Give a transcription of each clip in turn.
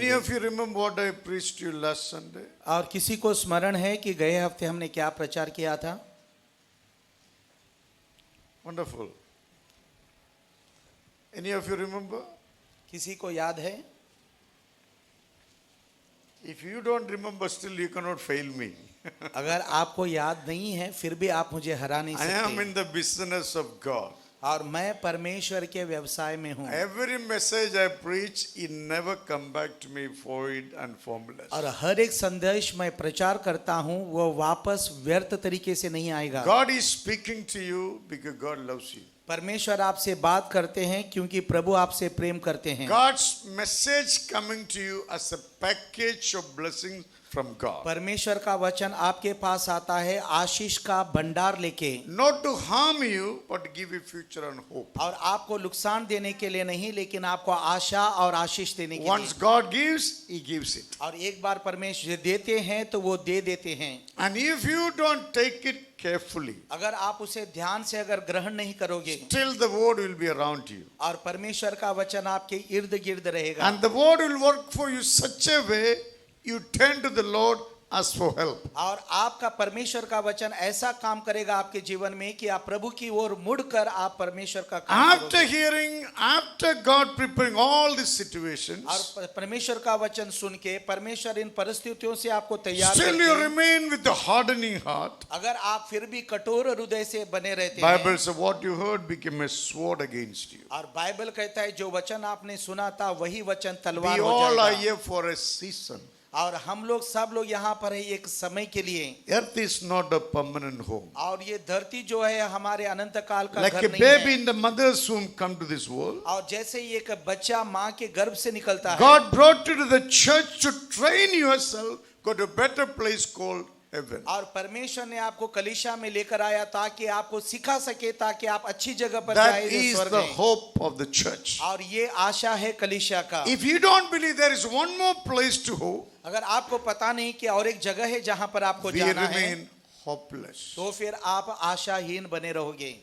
Any of you remember what I preached to you last Sunday? और किसी को स्मरण है कि गए हफ्ते हमने क्या प्रचार किया था? Wonderful. Any of you remember? किसी को याद है? If you don't remember, still you cannot fail me. अगर आपको याद नहीं है फिर भी आप मुझे हरा नहीं I am सकते। in the business of God. और मैं परमेश्वर के व्यवसाय में हूँ। Every message I preach, it never come back to me void and formless. और हर एक संदेश मैं प्रचार करता हूँ वो वापस व्यर्थ तरीके से नहीं आएगा। God is speaking to you because God loves you. परमेश्वर आपसे बात करते हैं क्योंकि प्रभु आपसे प्रेम करते हैं। God's message coming to you as a package of blessing from God. परमेश्वर का वचन आपके पास आता है आशीष का भंडार लेके। Not to harm you, but to give you future and hope. और आपको नुकसान देने के लिए नहीं लेकिन आपको आशा और आशीष देने के Once लिए। God gives, He gives it. और एक बार परमेश्वर देते हैं तो वो दे देते हैं। And if you don't take it carefully, अगर आप उसे ध्यान से अगर ग्रहण नहीं करोगे still the word will be around you. और परमेश्वर का वचन आपके इर्द गिर्द रहेगा। And the word will work for you such a way you turn to the Lord, ask for help. और आपका परमेश्वर का वचन ऐसा काम करेगा आपके जीवन में कि आप प्रभु की ओर मुड़कर आप परमेश्वर का काम After करोगे। hearing, after God preparing all these situations, और परमेश्वर का वचन सुन के परमेश्वर इन परिस्थितियों से आपको तैयार still करते you हैं। remain with the hardening heart. अगर आप फिर भी कठोर हृदय से बने रहते Bible हैं says what you heard became a sword against you. और बाइबल कहता है जो वचन आपने सुना था वही वचन तलवार We हो all are जाएगा। here for a season. और हम लोग सब लोग यहाँ पर है एक समय के लिए। Earth is not a permanent home. और ये धरती जो है हमारे अनंत काल का Like घर a नहीं baby है। in the mother's womb come to this world. और जैसे ही एक बच्चा माँ के गर्भ से निकलता है God brought you to the church to train yourself, go to a better place called heaven. और परमेश्वर ने आपको कलीसिया में लेकर आया ताकि आपको सिखा सके ताकि आप अच्छी जगह पर That जाए जो is स्वर्ग the है। hope of the church. और ये आशा है कलीसिया का। If you don't believe there is one more place to hope, अगर आपको पता नहीं कि और एक जगह है जहां पर आपको we जाना है remain hopeless. तो फिर आप आशाहीन बने रहोगे।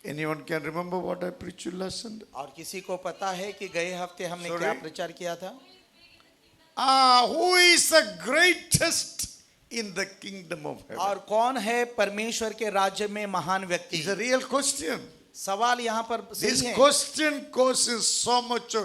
Anyone can remember what I preached you last Sunday? और किसी को पता है कि गए हफ्ते हमने Sorry? क्या प्रचार किया था? Who is the greatest in the kingdom of heaven? और कौन है परमेश्वर के राज्य में महान व्यक्ति? It's a real question. सवाल यहाँ पर This सही है। question causes so much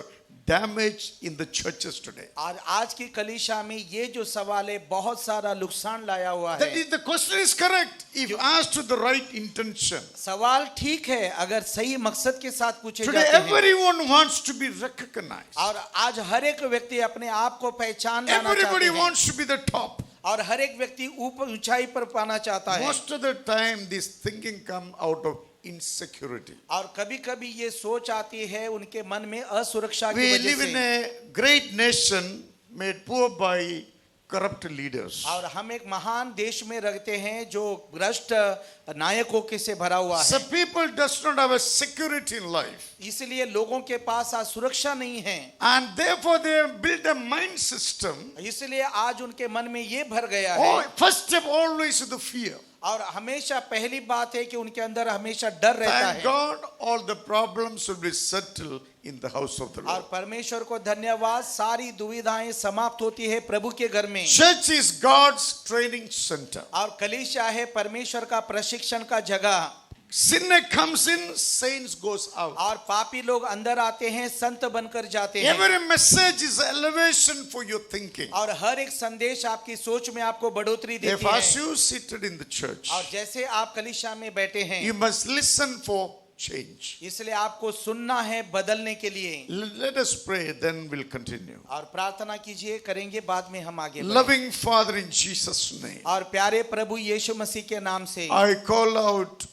damage in the churches today. और आज की कलीसिया में ये जो सवाल है बहुत सारा नुकसान लाया हुआ That है। is, the question is correct if asked with the right intention. सवाल ठीक है अगर सही मकसद के साथ पूछे Today जाते हैं। everyone wants to be recognized. और आज हर एक व्यक्ति अपने आप को पहचान लाना चाहते Everybody हैं। wants to be the top. और हर एक व्यक्ति ऊपर ऊंचाई पर पाना चाहता है। Most of the time this thinking come out of insecurity. और कभी-कभी ये सोच आती है उनके मन में असुरक्षा की We वजह live in से। a great nation made poor by corrupt leaders. और हम एक महान देश में रहते हैं जो भ्रष्ट नायकों के से भरा हुआ So है। people does not have a security in life. इसलिए लोगों के पास आज सुरक्षा नहीं है। And therefore they have built a mind system. इसलिए आज उनके मन में ये भर गया Oh, है। first step always is the fear. और हमेशा पहली बात है कि उनके अंदर हमेशा डर रहता Thank है। God all the problems will be settled in the house of the और Lord. परमेश्वर को धन्यवाद सारी दुविधाएं समाप्त होती है प्रभु के घर में। Church is God's training center. और कलीसिया है परमेश्वर का प्रशिक्षण का जगह। Sinner comes in, saints goes out. और पापी लोग अंदर आते हैं संत बनकर जाते हैं। Every message is elevation for your thinking. और हर एक संदेश आपकी सोच में आपको बढ़ोतरी If देती as है। you seated in the church, और जैसे आप कलीसिया में बैठे हैं you must listen for change. इसलिए आपको सुनना है बदलने के लिए। Let us pray, then we'll continue. और प्रार्थना कीजिए करेंगे बाद में हम आगे बढ़ें। Loving Father, in Jesus' name, और प्यारे प्रभु यीशु मसीह के नाम से I call out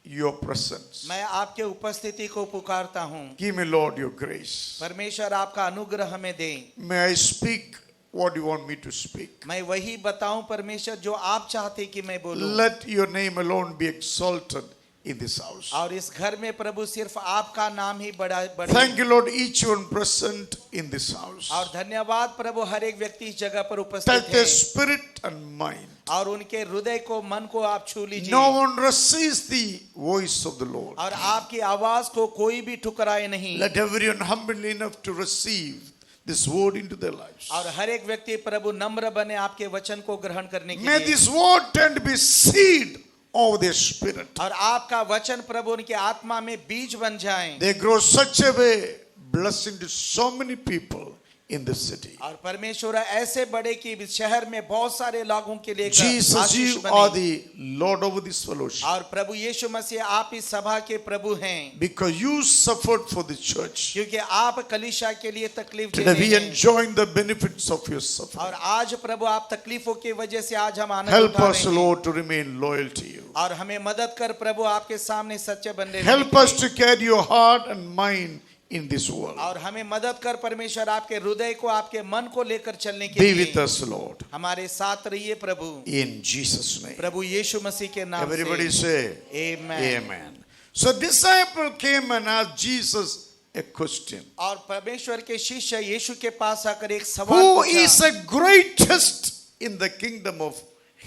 your presence. मैं आपके उपस्थिति को पुकारता हूँ। Give me, Lord, your grace. परमेश्वर आपका अनुग्रह हमें दे। May I speak what you want me to speak. मैं वही बताऊं परमेश्वर जो आप चाहते कि मैं बोलूं। Let your name alone be exalted in this house. और इस घर में प्रभु सिर्फ आपका नाम ही बड़ा बड़ा। Thank you, Lord, each one present in this house. और धन्यवाद प्रभु हर एक व्यक्ति इस जगह पर उपस्थित Touch their है। spirit and mind. और उनके हृदय को मन को आप छू लीजिए। No one receives the voice of the Lord. और आपकी आवाज को कोई भी ठुकराए नहीं। Let everyone humble enough to receive this word into their lives. और हर एक व्यक्ति प्रभु नम्र बने आपके वचन को ग्रहण करने के May लिए। this word turn to be seed of their spirit. और आपका वचन प्रभु उनके आत्मा में बीज बन जाए। They grow such a way, blessing to so many people in the city. और परमेश्वर ऐसे बड़े कि इस शहर में बहुत सारे लोगों के लिए Jesus, आशीष you बने। are the Lord over this fellowship. और प्रभु यीशु मसीह आप इस सभा के प्रभु हैं, Because you suffered for the church. क्योंकि आप कलीसिया के लिए तकलीफ दे Today रहे we हैं। enjoying the benefits of your suffering. और आज प्रभु आप तकलीफों की वजह से आज हम आनंद Help उठा us, रहे हैं। Lord, to remain loyal to you. और हमें मदद कर प्रभु आपके सामने सच्चे बंदे Help रहने us के to लिए। carry your heart and mind in this world. और हमें मदद कर परमेश्वर आपके हृदय को आपके मन को लेकर चलने के Be लिए with us, Lord. हमारे साथ रहिए प्रभु, In Jesus' name. प्रभु यीशु मसीह के नाम Everybody से say, Amen. Amen. So disciple came and asked Jesus a question. और परमेश्वर के शिष्य यीशु के पास आकर एक सवाल Who पूछा, is the greatest in the kingdom of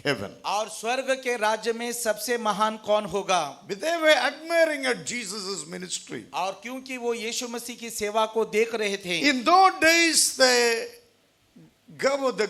heaven? और स्वर्ग के राज्य में सबसे महान कौन होगा? But they were admiring at Jesus' ministry. और क्योंकि वो यीशु मसीह की सेवा को देख रहे थे। In those days, the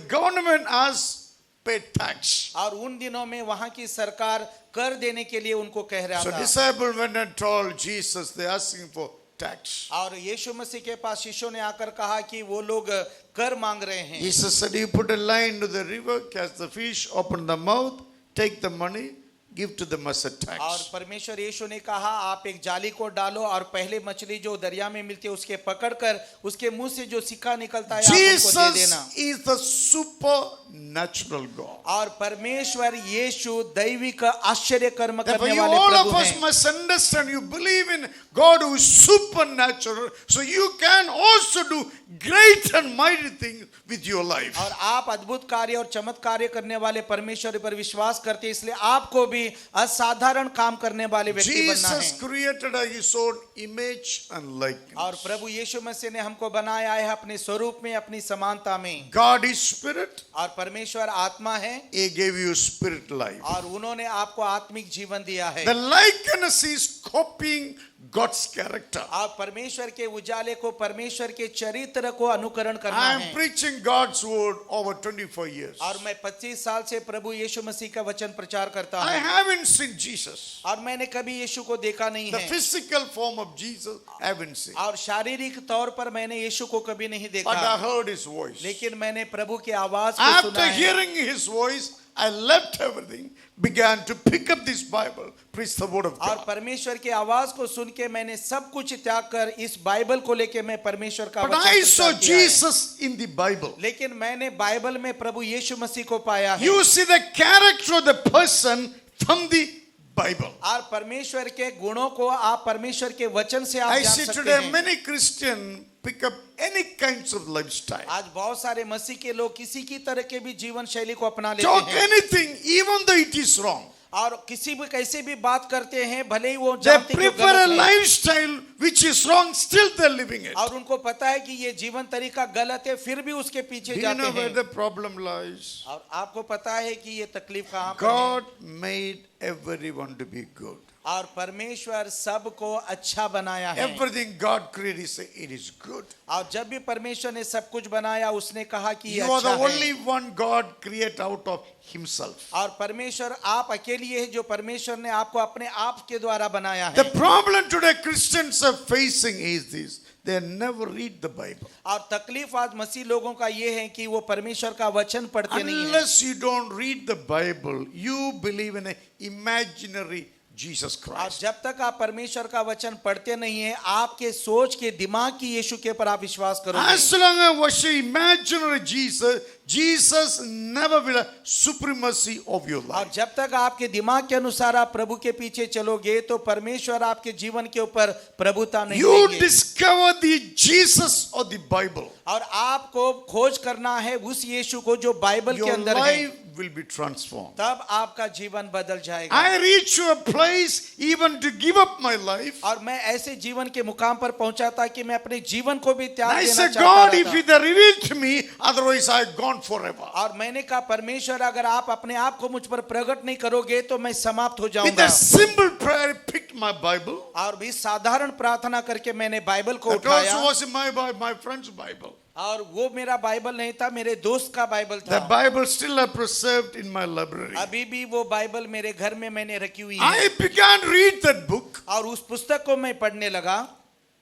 government has paid tax. और उन दिनों में वहां की सरकार कर देने के लिए उनको कह रहा So था। disciples went and told Jesus, they're asking for tax. और यीशु मसीह के पास शिष्यों ने आकर कहा कि वो लोग कर मांग रहे हैं। Jesus said, you put a line to the river, catch the fish, open the mouth, take the money, give to them as a और tax. परमेश्वर यीशु ने कहा आप एक जाली को डालो और पहले मछली जो दरिया में मिलती है उसके पकड़कर उसके मुंह से जो सिक्का निकलता है आप उनको दे देना। Jesus is the supernatural God. और परमेश्वर यीशु दैविक आश्चर्य कर्म Therefore, करने you वाले all प्रभु of us हैं। must understand, you believe in God who is supernatural, so you can also do great and mighty things with your life. और आप अद्भुत कार्य और चमत्कार करने वाले परमेश्वर पर विश्वास करते हैं, इसलिए आपको भी असाधारण काम करने वाले व्यक्ति बनना Jesus है। created his own image and likeness. और प्रभु यीशु मसीह ने हमको बनाया है अपने स्वरूप में, अपनी समानता में। God is spirit. और परमेश्वर आत्मा है He gave you spirit life. और उन्होंने आपको आत्मिक जीवन दिया है। The likeness is copying God's character. आप परमेश्वर के उजाले को, परमेश्वर के चरित्र को अनुकरण करना I am है। preaching God's word over 24 years. और मैं 25 साल से प्रभु यीशु मसीह का वचन प्रचार करता I हूँ। haven't seen Jesus. और मैंने कभी यीशु को देखा नहीं The है। physical form of Jesus, I haven't seen. और शारीरिक तौर पर मैंने यीशु को कभी नहीं But देखा, I heard his voice. लेकिन मैंने प्रभु की आवाज को सुना After है। hearing his voice, I left everything, began to pick up this Bible, preach the word of और God. परमेश्वर की आवाज को सुन के मैंने सब कुछ त्याग कर इस बाइबल को लेके मैं परमेश्वर का But वचन I प्रचार saw किया है। Jesus in the Bible. लेकिन मैंने बाइबल में प्रभु यीशु मसीह को पाया है। You see the character of the person from the Bible. और परमेश्वर के गुणों को आप परमेश्वर के वचन से आप I जान see सकते today हैं। many Christians pick up any kinds of lifestyle. आज बहुत सारे मसीह के लोग किसी की तरह के भी जीवन शैली को अपना लेते Talk हैं anything, even though it is wrong. और किसी भी कैसे भी बात करते हैं, भले ही वो They जानते हैं कि वो prefer a गलत है। lifestyle which is wrong, still they're living it. और उनको पता है कि ये जीवन तरीका गलत है, फिर भी उसके पीछे Do you जाते know where हैं। the problem lies? और आपको पता है कि ये तकलीफ कहाँ पर है। God made everyone to be good. और परमेश्वर सबको अच्छा बनाया है। Everything God created, He said it is good. और जब भी परमेश्वर ने सब कुछ बनाया, उसने कहा कि ये You are the अच्छा only है। one God create out of Himself. और परमेश्वर आप अकेली है जो परमेश्वर ने आपको अपने आप के द्वारा बनाया The है। problem today Christians are facing is this: they never read the Bible. और तकलीफ आज मसीह लोगों का ये है कि वो परमेश्वर का वचन पढ़ते नहीं है। Unless you don't read the Bible, you believe in an imaginary Jesus और Christ. जब तक आप परमेश्वर का वचन पढ़ते नहीं है, आपके सोच के दिमाग की यीशु के पर आप विश्वास करोगे। As long as worship imaginary Jesus, Jesus never will have supremacy of your और life. जब तक आपके दिमाग के अनुसार आप प्रभु के पीछे चलोगे तो परमेश्वर आपके जीवन के ऊपर प्रभुता नहीं You देंगे। discover the Jesus of the Bible. और आपको खोज करना है उस यीशु को जो बाइबल के Your अंदर है, life will be transformed. तब आपका जीवन बदल जाएगा। I reach to a place even to give up my life. और मैं ऐसे जीवन के मुकाम पर पहुंचा था कि मैं अपने जीवन को भी त्याग I देना said, चाहता God, था। if you reveal to me, otherwise I gone forever. और मैंने कहा परमेश्वर अगर आप अपने आप को मुझ पर प्रकट नहीं करोगे तो मैं समाप्त हो With जाऊंगा। a simple prayer, I picked my Bible. और भी साधारण प्रार्थना करके मैंने बाइबल को That उठाया। also was in my friend's Bible. और वो मेरा बाइबल नहीं था, मेरे दोस्त का बाइबल The था। Bible still are preserved in my library. अभी भी वो बाइबल मेरे घर में मैंने रखी हुई है। I began to read that book. और उस पुस्तक को मैं पढ़ने लगा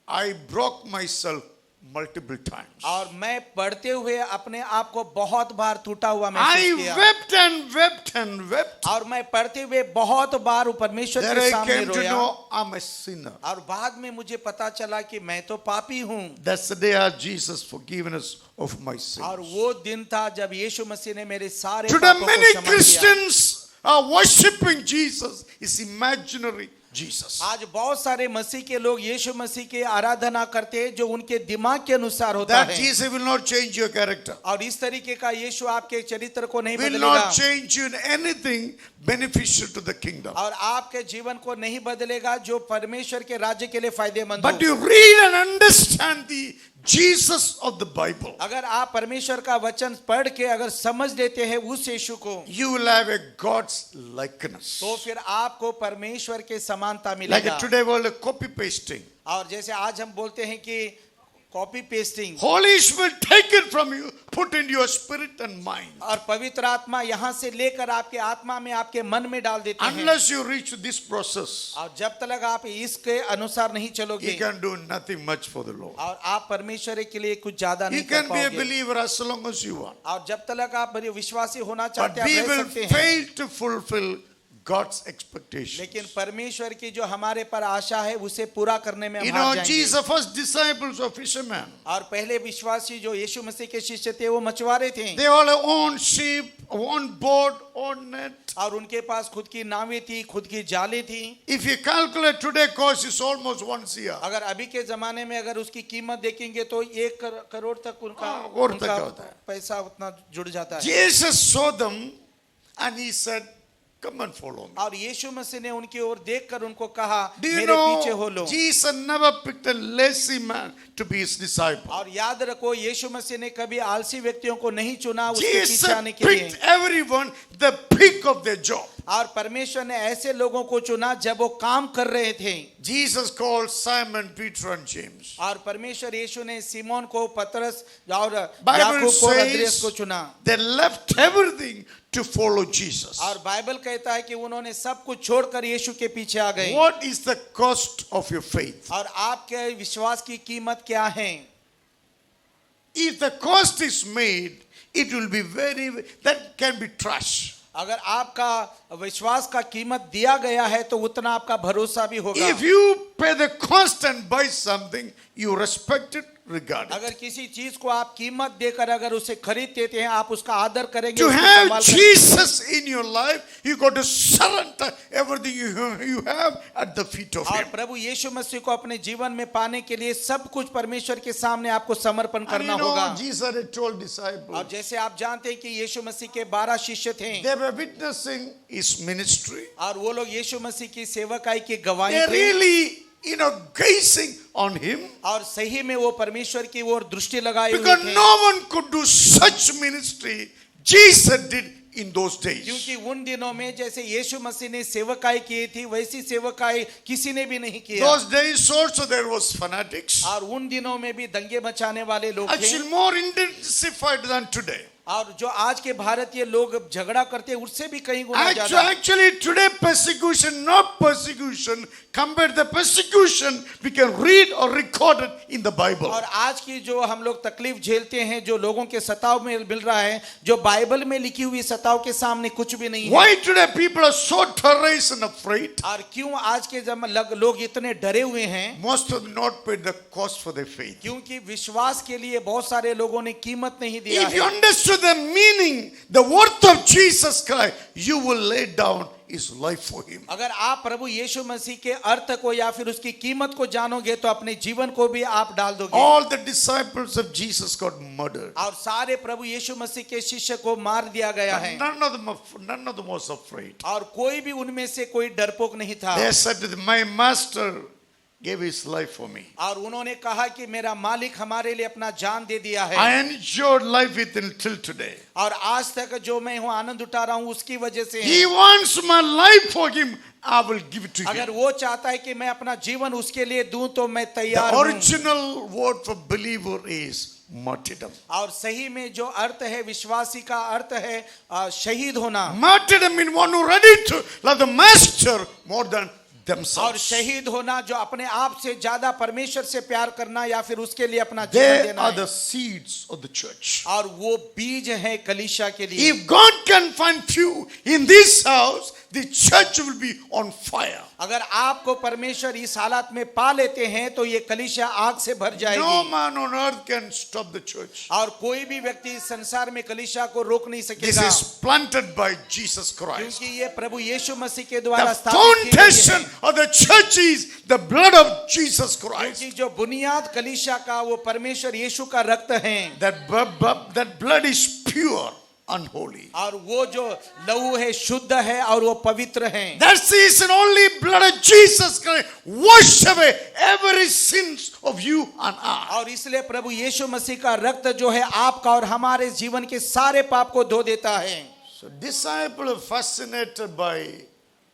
I broke myself multiple times. और मैं पढ़ते हुए अपने आप को बहुत बार टूटा हुआ I महसूस किया। wept and wept and wept. और मैं पढ़ते हुए बहुत बार परमेश्वर Then के I सामने came to रोया। know I'm a sinner. और बाद में मुझे पता चला कि मैं तो पापी हूँ। That's the day of Jesus forgiveness of my sins. और वो दिन था जब यीशु मसीह ने मेरे सारे Today पापों को many क्षमा किया। Christians are worshiping Jesus, is imaginary Jesus. आज बहुत सारे मसीह के लोग यीशु मसीह की आराधना करते हैं जो उनके दिमाग के अनुसार होता That है। Jesus will not change your character. और इस तरीके का यीशु आपके चरित्र को नहीं Will बदलेगा not change you in anything beneficial to the kingdom. और आपके जीवन को नहीं बदलेगा जो परमेश्वर के राज्य के लिए फायदेमंद But हो। you read and understand the Jesus of the Bible. अगर आप परमेश्वर का वचन पढ़ के अगर समझ लेते हैं उस यीशु को, You will have a God's likeness. तो फिर आपको परमेश्वर के समानता Like मिलेगा। today world copy pasting. और जैसे आज हम बोलते हैं कि copy pasting, Holy Spirit take it from you, put in your spirit and mind. और पवित्र आत्मा यहाँ से लेकर आपके आत्मा में आपके मन में डाल देते हैं। Unless you reach this process, और जब तक आप इसके अनुसार नहीं you चलोगे can do nothing much for the Lord. और आप परमेश्वर के लिए कुछ ज्यादा You नहीं कर can be a पाओगे। believer as long as you want. और जब तक आप विश्वासी होना But चाहते हैं we आप रह will सकते हैं, fail to fulfill God's expectations. लेकिन परमेश्वर की जो हमारे पर आशा है उसे पूरा करने में You हम know, हार जाएंगे। Jesus' first disciples were fishermen. और पहले विश्वासी जो यीशु मसीह के शिष्य थे वो मछुआरे थे। They all own sheep, own boat, own net. और उनके पास खुद की नावें थी, खुद की जाली थी। If you calculate today, cost is almost 1 crore. अगर अभी के जमाने में अगर उसकी कीमत देखेंगे तो 1 करोड़ तक हाँ, करोड़ तक उनका होता है। पैसा उतना जुड़ जाता है। Jesus saw them and he said, come and follow me. और यीशु मसीह ने उनकी ओर देखकर उनको कहा Do you मेरे पीछे हो know, low. Jesus never picked a lazy man to be his disciple. और याद रखो यीशु मसीह ने कभी आलसी व्यक्तियों को नहीं चुना उसके Jesus पीछे आने के लिए। picked everyone the pick of their job. और परमेश्वर ने ऐसे लोगों को चुना जब वो काम कर रहे थे। Jesus called Simon, Peter and James. और परमेश्वर यीशु ने सिमोन को, पतरस और Bible याकूब को, अंद्रियास says को चुना। they left everything to follow Jesus. और बाइबल कहता है कि उन्होंने सब कुछ छोड़कर यीशु के पीछे आ गए। What is the cost of your faith? और आपके विश्वास की कीमत क्या है? If the cost is made, it will be that can be trash. अगर आपका विश्वास का कीमत दिया गया है तो उतना आपका भरोसा भी होगा। If you pay the cost and buy something, you respect it, regard it. अगर किसी चीज को आप कीमत देकर अगर उसे खरीद देते हैं, आप उसका आदर करेंगे, To उसको have संभाल करेंगे। Jesus in your life, you got to surrender everything you have at the feet of और Him. प्रभु यीशु मसीह को अपने जीवन में पाने के लिए सब कुछ परमेश्वर के सामने आपको समर्पण And करना you know, होगा। Jesus had told disciples, और जैसे आप जानते हैं कि यीशु मसीह के 12 शिष्य थे they were witnessing His ministry. और वो लोग यीशु मसीह की सेवकाई की गवाही They थे really, gazing on Him. और सही में वो परमेश्वर की ओर दृष्टि लगाए हुए Because थे, no one could do such ministry Jesus did in those days. क्योंकि उन दिनों में जैसे यीशु मसीह ने सेवकाई की थी वैसी सेवकाई किसी ने भी नहीं किया। Those days also there was fanatics. और उन दिनों में भी दंगे मचाने वाले लोग थे Actually more intensified than today. और जो आज के भारतीय लोग झगड़ा करते हैं उससे भी कहीं गुना ज्यादा। Actually today persecution, not persecution, compared to the persecution we can read or record it in the Bible. और आज की जो हम लोग तकलीफ झेलते हैं, जो लोगों के सताव में मिल रहा है, जो बाइबल में लिखी हुई सताव के सामने कुछ भी नहीं है। Why today people are so terrorized and afraid? और क्यों आज के लोग इतने डरे हुए हैं? Most of them not paid the cost for their faith. क्योंकि विश्वास के लिए बहुत सारे लोगों ने कीमत नहीं दिया If you है। understood the meaning, the worth of Jesus Christ, you will lay down His life for Him. अगर आप प्रभु यीशु मसीह के अर्थ को या फिर उसकी कीमत को जानोगे तो अपने जीवन को भी आप डाल दोगे। All the disciples of Jesus got murdered. और सारे प्रभु यीशु मसीह के शिष्य को मार दिया गया है None of them was afraid. और कोई भी उनमें से कोई डरपोक नहीं था। They said that my master gave his life for me. और उन्होंने कहा कि मेरा मालिक हमारे लिए अपना जान दे दिया है I enjoyed life with him till today. और आज तक जो मैं हूँ आनंद उठा रहा हूँ उसकी वजह से है। He wants my life for him. I will give it to अगर him. वो चाहता है कि मैं अपना जीवन उसके लिए दूं तो मैं The तैयार हूँ। original word for believer is martyrdom. और सही में जो अर्थ है विश्वासी का अर्थ है शहीद होना। Martyrdom means one who ready to love the master more than और themselves. शहीद होना जो अपने आप से ज्यादा परमेश्वर से प्यार करना या फिर उसके लिए अपना जीवन They देना are है। the seeds of the church. और वो बीज है कलीसिया के लिए। If God can find few in this house, the church will be on fire. अगर आपको परमेश्वर इस हालत में पा लेते हैं तो ये कलीसिया आग से भर No जाएगी man on earth can stop the church. और कोई भी व्यक्ति इस संसार में कलीसिया को रोक नहीं This सकेगा, is planted by Jesus Christ. क्योंकि ये प्रभु यीशु मसीह के द्वारा The स्थापित की गई foundation है। of the church is the blood of Jesus Christ. क्योंकि जो बुनियाद कलीसिया का वो परमेश्वर यीशु का रक्त है That blood is pure, unholy. और वो जो लहू है शुद्ध है और वो पवित्र है। That's the reason only blood of Jesus Christ wash away every sins of you and I. और इसलिए प्रभु यीशु मसीह का रक्त जो है आपका और हमारे जीवन के सारे पाप को धो देता है। So disciples are fascinated by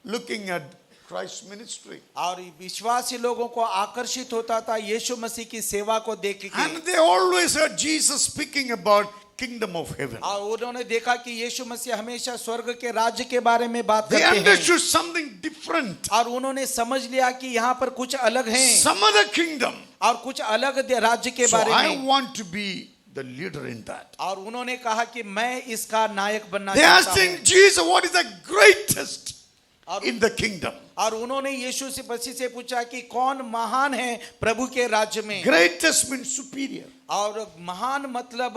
looking at Christ's ministry. और विश्वासी लोगों को आकर्षित होता था यीशु मसीह की सेवा को देख के। And they always heard Jesus speaking about kingdom of heaven. और उन्होंने देखा कि यीशु मसीह हमेशा स्वर्ग के राज्य के बारे में बात They करते हैं understood something different. और उन्होंने समझ लिया कि यहाँ पर कुछ अलग है Some other kingdom. और कुछ अलग राज्य के So बारे I में। want to be the leader in that. और उन्होंने कहा कि मैं इसका नायक बनना They चाहता asked हूँ। him, Jesus, what is the greatest और in the kingdom? और उन्होंने यीशु से मसीह से पूछा कि कौन महान है प्रभु के राज्य में। Greatest means superior. और महान मतलब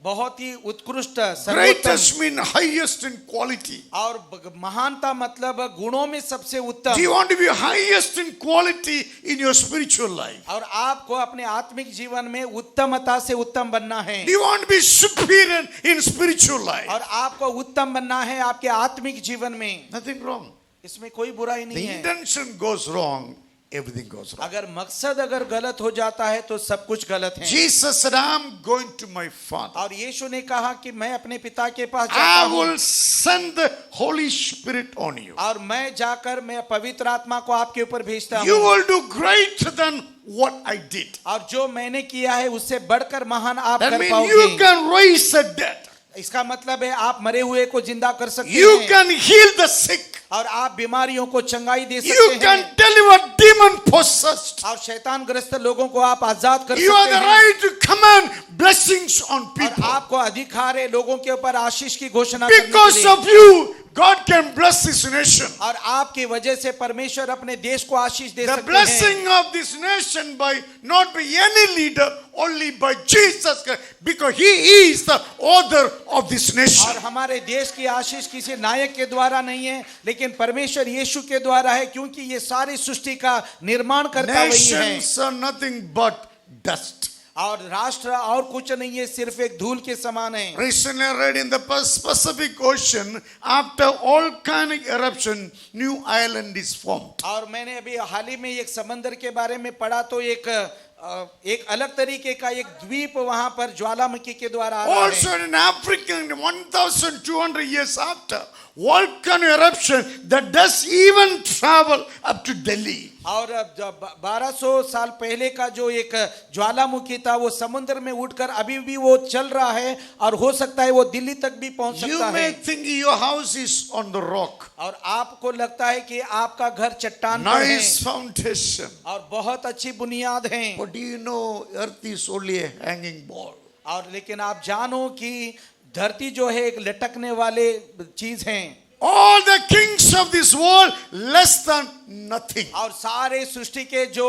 बहुत ही उत्कृष्ट सर्वोत्तम। Greatest means highest in quality. और महानता मतलब गुणों में सबसे उत्तम। Do you want to be highest in quality in your spiritual life? और आपको अपने आत्मिक जीवन में उत्तमता से उत्तम बनना है। Do you want to be superior in spiritual life? और आपको उत्तम बनना है आपके आत्मिक जीवन में। Nothing wrong. इसमें कोई बुराई The नहीं है। intention goes wrong, everything goes wrong. अगर मकसद अगर गलत हो जाता है तो सब कुछ गलत है। Jesus said, I'm going to my Father. और यीशु ने कहा कि मैं अपने पिता के पास जाता I हूँ will send the Holy Spirit on you. और मैं जाकर मैं पवित्र आत्मा को आपके ऊपर भेजता You हूँ will do greater than what I did. और जो मैंने किया है उससे बढ़कर महान आप That कर means पाओगे। you can raise the dead. इसका मतलब है आप मरे हुए को जिंदा कर सकते You हैं can heal the sick. और आप बीमारियों को चंगाई दे You सकते can हैं deliver demon possessed. और शैतान ग्रस्त लोगों को आप आजाद कर You have सकते the हैं right to command blessings on और people. आपको अधिकार है लोगों के ऊपर आशीष की घोषणा करने Because के लिए। of you, God can bless this nation. और आपकी वजह से परमेश्वर अपने देश को आशीष दे The सकते हैं blessing of this nation by not by any leader, only by Jesus Christ, because He is the author of this और nation. हमारे देश की आशीष किसी नायक के द्वारा नहीं है लेकिन परमेश्वर यीशु के द्वारा है क्योंकि ये सारी सृष्टि का निर्माण करता वही है Nations are nothing but dust. और राष्ट्र और कुछ नहीं है सिर्फ एक धूल के समान है। Recently I read in the Pacific Ocean, after all volcanic eruption, new island is formed. और मैंने अभी हाल ही में एक समंदर के बारे में पढ़ा तो एक अलग तरीके का एक द्वीप वहां पर ज्वालामुखी के द्वारा आ रहा Also है in Africa, 1200 years after volcano eruption, the dust even travel up to Delhi. और 1200 साल पहले का जो एक ज्वालामुखी था वो समुद्र में उठकर अभी भी वो चल रहा है और हो सकता है वो दिल्ली तक भी पहुंच सकता You है may think your house is on the rock. और आपको लगता है कि आपका घर चट्टान पर है Nice foundation. और बहुत अच्छी बुनियाद है But do you know earth is only a hanging ball? और लेकिन आप जानो कि धरती जो है एक लटकने वाले चीज है All the kings of this world less than nothing. और सारे सृष्टि के जो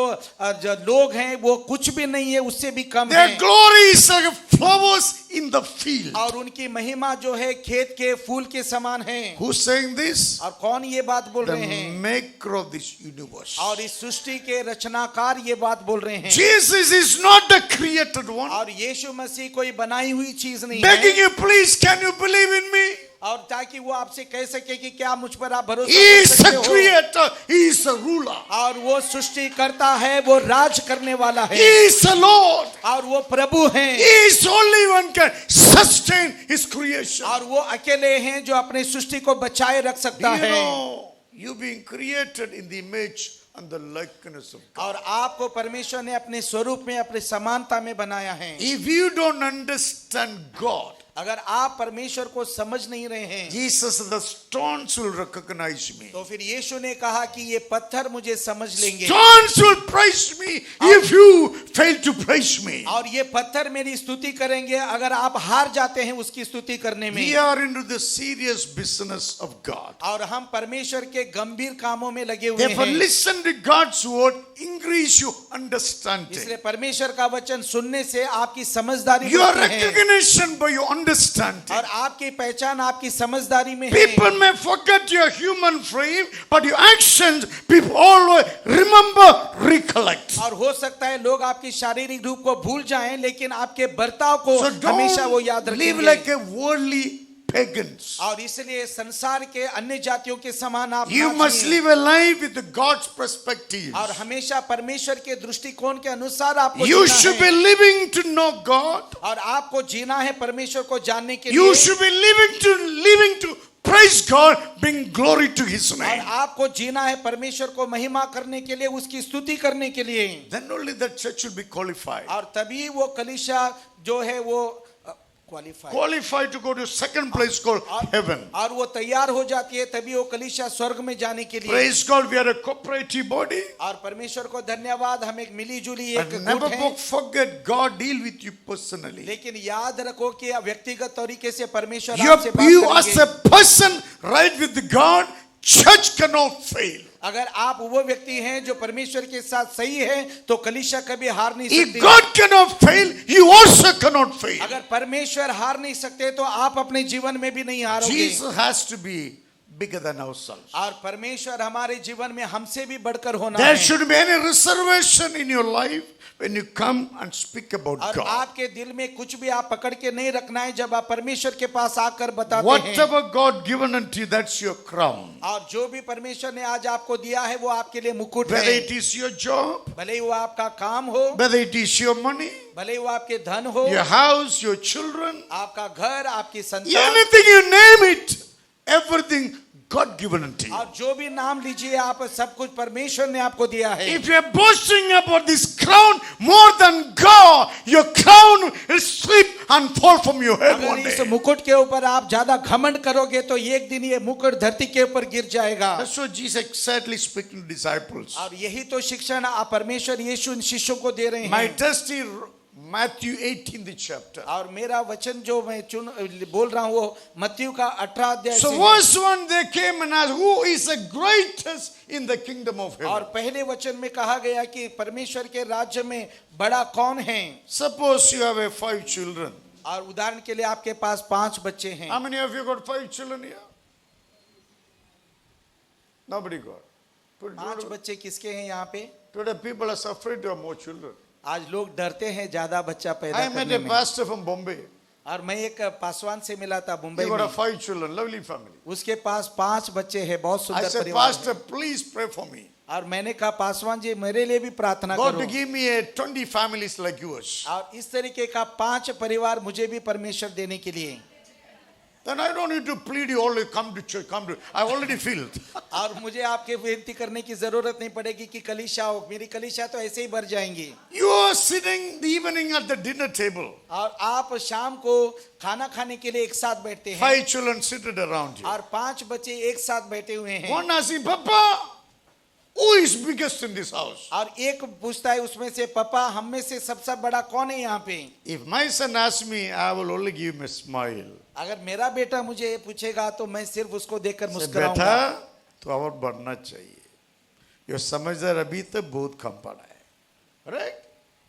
लोग हैं वो कुछ भी नहीं है उससे भी कम Their है glory is like flowers in the field. और उनकी महिमा जो है खेत के फूल के समान है। Who's saying this? और कौन ये बात बोल The रहे हैं maker of this universe. और इस सृष्टि के रचनाकार ये बात बोल रहे हैं Jesus is not the created one. और यीशु मसीह कोई बनाई हुई चीज नहीं Begging है you, please, can you believe in me? और ताकि वो आपसे कह सके कि क्या मुझ पर आप भरोसा He कर is सकते the हो creator. He is the ruler. और वो सृष्टि करता है वो राज करने वाला He है is the Lord. और वो प्रभु He हैं is only one can sustain his creation. और वो अकेले हैं जो अपने सृष्टि को बचाए रख Do सकता you है know you being created in the image and the likeness of God. और आपको परमेश्वर ने अपने स्वरूप में अपने समानता में बनाया है। If you don't understand God, अगर आप परमेश्वर को समझ नहीं रहे हैं, Jesus said, the stones will recognize me. तो फिर यीशु ने कहा कि ये पत्थर मुझे समझ लेंगे Stones will praise me if you fail to praise me. और ये पत्थर मेरी स्तुति करेंगे अगर आप हार जाते हैं उसकी स्तुति करने में। We are into the serious business of God. और हम परमेश्वर के गंभीर कामों में लगे हुए Therefore, हैं। listen to God's word, increase your understanding. इसलिए परमेश्वर का वचन सुनने से आपकी समझदारी Your बढ़ती है recognition by your understanding. और आपकी पहचान आपकी समझदारी में है। People may forget your human frame, but your actions, people always remember, recollect. और हो सकता है लोग आपकी शारीरिक रूप को भूल जाएं, लेकिन आपके बर्ताव को So हमेशा वो याद don't live रखेंगे। like a worldly pagans. और इसलिए संसार के अन्य जातियों के समान आप You ना must जिएं। live a life with God's perspective. और हमेशा परमेश्वर के दृष्टिकोण के अनुसार आपको You जीना should है। be living to know God. और आपको जीना है परमेश्वर को जानने के You लिए। should be living to praise God, bring glory to His और name. आपको जीना है परमेश्वर को महिमा करने के लिए, उसकी स्तुति करने के लिए। Then only the church will be qualified. और तभी वो कलीसिया जो है वो qualify Qualified to go to second place called heaven. और वो तैयार हो जाती है, तभी वो कलीसिया स्वर्ग में जाने के लिए। Praise God, we are a cooperative body. और परमेश्वर को धन्यवाद, हम एक मिली जुली एक And never गुट हैं। forget God deal with you personally. लेकिन याद रखो कि व्यक्तिगत तरीके से परमेश्वर You आपसे बात as a करेंगे। person right with God, church cannot fail. अगर आप वो व्यक्ति हैं जो परमेश्वर के साथ सही है, तो कलीसिया कभी हार नहीं If सकती। God cannot fail, you also cannot fail. अगर परमेश्वर हार नहीं सकते तो आप अपने जीवन में भी नहीं हारोगे। Jesus has to be bigger than ourselves. और परमेश्वर हमारे जीवन में हमसे भी बढ़कर होना There है। shouldn't be any reservation in your life when you come and speak about और God. आपके दिल में कुछ भी आप पकड़ के नहीं रखना है जब आप परमेश्वर के पास आकर बताते हैं। Whatever God given unto you, that's your crown. और जो भी परमेश्वर ने आज आपको दिया है वो आपके लिए मुकुट Whether है। it is your job, भले ही वो आपका काम हो, whether it is your money, भले ही वो आपके धन हो, your house, your children, आपका घर, आपकी संतान, anything you name it, everything God given unto you. और जो भी नाम लीजिए आप, सब कुछ परमेश्वर ने आपको दिया है। If you are boasting about this crown more than God, your crown will slip and fall from your head one अगर इस day. मुकुट के ऊपर आप ज्यादा घमंड करोगे तो एक दिन ये मुकुट धरती के ऊपर गिर जाएगा। That's what Jesus exactly speaking to disciples. और यही तो शिक्षण आप परमेश्वर यीशु इन शिष्यों को दे रहे My हैं। text is Matthew 18 the chapter. और मेरा वचन जो मैं बोल रहा हूँ वो मत्ती का 18 अध्याय So से है। verse 1 they came and asked, who is the greatest in the kingdom of heaven? और पहले वचन में कहा गया कि परमेश्वर के राज्य में बड़ा कौन है। Suppose you have 5 children. और उदाहरण के लिए आपके पास 5 बच्चे हैं। How many of you got 5 children here? Nobody got. 5 बच्चे किसके हैं यहाँ पे? Today people are afraid to have more children. आज लोग डरते हैं ज्यादा बच्चा पैदा I met करने a में। pastor from Bombay. और मैं एक पासवान से मिला था मुंबई He got में। 5 children, lovely family. उसके पास 5 बच्चे हैं, बहुत I सुंदर said, परिवार है। Pastor, please pray for me. और मैंने कहा पासवान जी मेरे लिए भी प्रार्थना God to करो। give me a 20 families like yours. और इस तरीके का 5 परिवार मुझे भी परमेश्वर देने के लिए। Then I don't need to plead you always come to church, come to. I already filled. और मुझे आपके विनती करने की जरूरत नहीं पड़ेगी कि कलीसिया हो, मेरी कलीसिया तो ऐसे ही भर जाएंगी। You are sitting the evening at the dinner table. और आप शाम को खाना खाने के लिए एक साथ बैठते हैं 5 children seated around you. और 5 बच्चे एक साथ बैठे हुए हैं। One asking, Papa, who is biggest in this house? और एक पूछता है उसमें से, पापा हम में से सबसे बड़ा कौन है यहाँ पे? If my son asks me, I will only give him a smile. अगर मेरा बेटा मुझे ये पूछेगा तो मैं सिर्फ उसको देखकर Say, मुस्कुराऊंगा। बेटा तो और बढ़ना चाहिए। ये समझदार अभी तक बहुत कम पड़ा है। Right?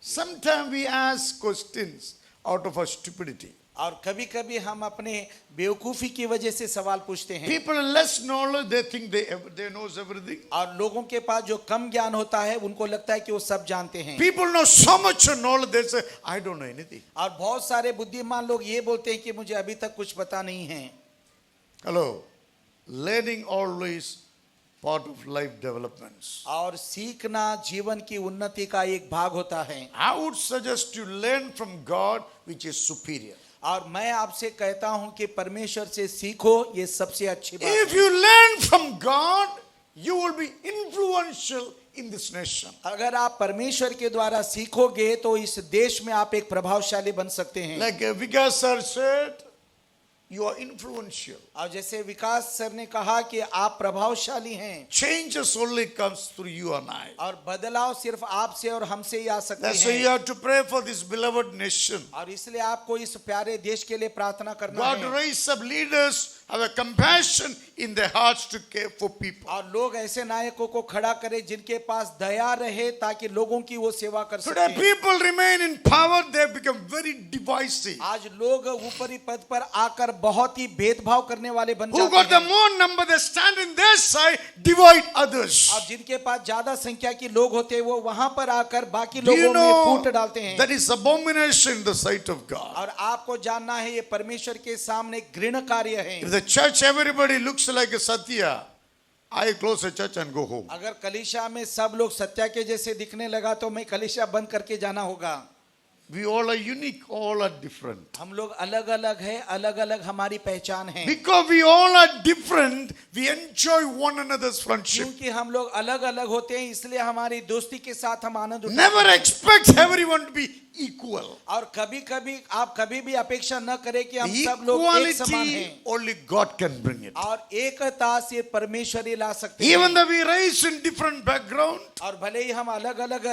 Sometimes we ask questions out of our stupidity. और कभी कभी हम अपने बेवकूफी की वजह से सवाल पूछते हैं। People less knowledge, they think they knows everything. और लोगों के पास जो कम ज्ञान होता है उनको लगता है कि वो सब जानते हैं। People know so much knowledge, they say, I don't know anything. और बहुत सारे बुद्धिमान लोग ये बोलते हैं कि मुझे अभी तक कुछ पता नहीं है। Hello. Learning always part of life developments. और सीखना जीवन की उन्नति का एक भाग होता है। I would suggest you learn from God which is superior. और मैं आपसे कहता हूं कि परमेश्वर से सीखो, ये सबसे अच्छी बात If है। you learn from God, you will be influential in this nation. अगर आप परमेश्वर के द्वारा सीखोगे तो इस देश में आप एक प्रभावशाली बन सकते हैं। Like Vikas sir said, you are influential. और जैसे विकास सर ने कहा कि आप प्रभावशाली हैं, Changes only comes through you and I. और बदलाव सिर्फ आपसे और हमसे ही आ सकते That's why you हैं। have to pray for this beloved nation. और इसलिए आपको इस प्यारे देश के लिए प्रार्थना करना God है। raise up leaders, have a compassion in their hearts to care for people. और लोग ऐसे नायकों को खड़ा करें जिनके पास दया रहे ताकि लोगों की वो सेवा कर Today सके। people remain in power, they become very divisive. आज लोग ऊपरी पद पर आकर बहुत ही भेदभाव करने वाले बन Who got जाते the हैं, more number, they stand in their side, divide others. और जिनके पास ज्यादा संख्या की लोग होते हैं वो वहां पर आकर बाकी Do you लोगों में know फूट डालते हैं। that is abomination in the sight of God? और आपको जानना है ये परमेश्वर के सामने घृण कार्य है। If the church everybody looks like a Satya, I close the church and go home. अगर कलीसिया में सब लोग सत्या के जैसे दिखने लगा तो मैं कलीसिया बंद करके जाना होगा। We all are unique, all are different. हम लोग अलग अलग है, अलग अलग हमारी पहचान है। Because we all are different, we enjoy one another's friendship. क्योंकि हम लोग अलग अलग होते हैं इसलिए हमारी दोस्ती के साथ हम आनंद उठाते Never हैं। expect everyone to be equal. और कभी कभी आप कभी भी अपेक्षा न करें कि हम The सब लोग एक समान equality हैं। only God can bring it. और एकता से परमेश्वर ही ला सकते हैं। Even though we raised in different background, और भले ही हम अलग अलग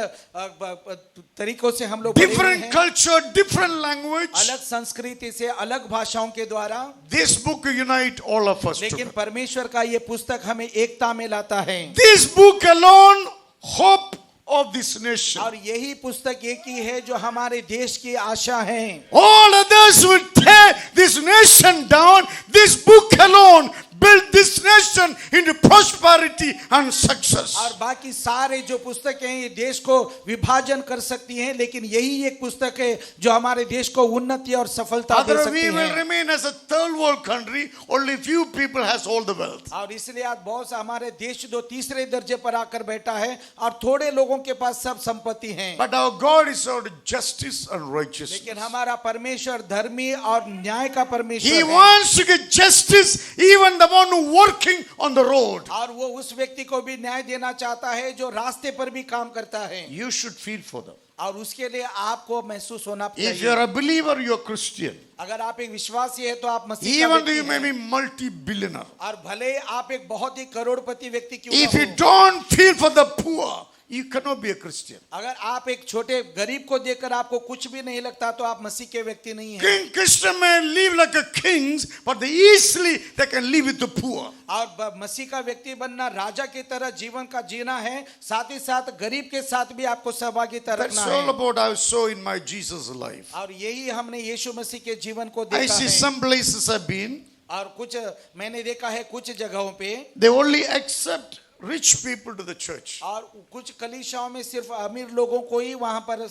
तरीकों से हम लोग बड़े हुए different हैं, culture, different language, अलग संस्कृति से अलग भाषाओं के द्वारा, this book unite all of us लेकिन together. परमेश्वर का ये पुस्तक हमें एकता में लाता है। This book alone, hope of this nation. और यही पुस्तक एक ही है जो हमारे देश की आशा है। All others will tear this nation down. This book alone build this nation into prosperity and success. और बाकी सारे जो पुस्तकें हैं ये देश को विभाजन कर सकती हैं, लेकिन यही एक पुस्तक है जो हमारे देश को उन्नति और सफलता दे Otherwise, सकती we will है। remain as a third world country. Only few people has all the wealth. और इसलिए आज बहुत सा हमारे देश जो तीसरे दर्जे पर आकर बैठा है और थोड़े लोगों के पास सब संपत्ति है। But our God is our justice and righteousness. लेकिन हमारा परमेश्वर धर्मी और न्याय का परमेश्वर He है। wants to get justice even the one who working on the road. और वो उस व्यक्ति को भी न्याय देना चाहता है जो रास्ते पर भी काम करता है। You should feel for them. और उसके लिए आपको महसूस होना If चाहिए। you're a believer, you're a Christian. अगर आप एक विश्वासी है तो आप मसीह का Even though you व्यक्ति may हैं। be multi-billionaire. और भले आप एक बहुत ही करोड़पति व्यक्ति क्यों If ना you हो, don't feel for the poor, you cannot be a Christian. अगर आप एक छोटे गरीब को देखकर आपको कुछ भी नहीं लगता तो आप मसीह के व्यक्ति नहीं हैं। King Christian may live like a kings, but they can live with the poor. और मसीह का व्यक्ति बनना राजा की तरह जीवन का जीना है, साथ ही साथ गरीब के साथ भी आपको सहभागिता That's रखना all है। about I saw in my Jesus life. और यही हमने यीशु मसीह के जीवन को I देखा see है। some places I've been, और कुछ मैंने देखा है कुछ जगहों पे, they only accept rich people to the church. और कुछ कलीसियाओं में सिर्फ अमीर लोगों को ही वहां पर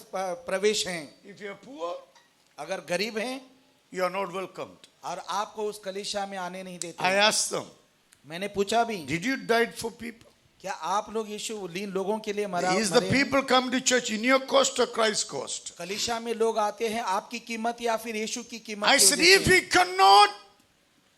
प्रवेश है। If you're poor, अगर गरीब हैं you are not welcomed. और आपको उस कलीसिया में आने नहीं देते। I asked them, मैंने पूछा भी, did you die for people? क्या आप लोग यीशु लीन लोगों के लिए मरा Is the मरे हैं? people come to church in your cost or Christ's cost? कलीसिया में लोग आते हैं आपकी कीमत या फिर यीशु की कीमत I की said, वजह if से? we cannot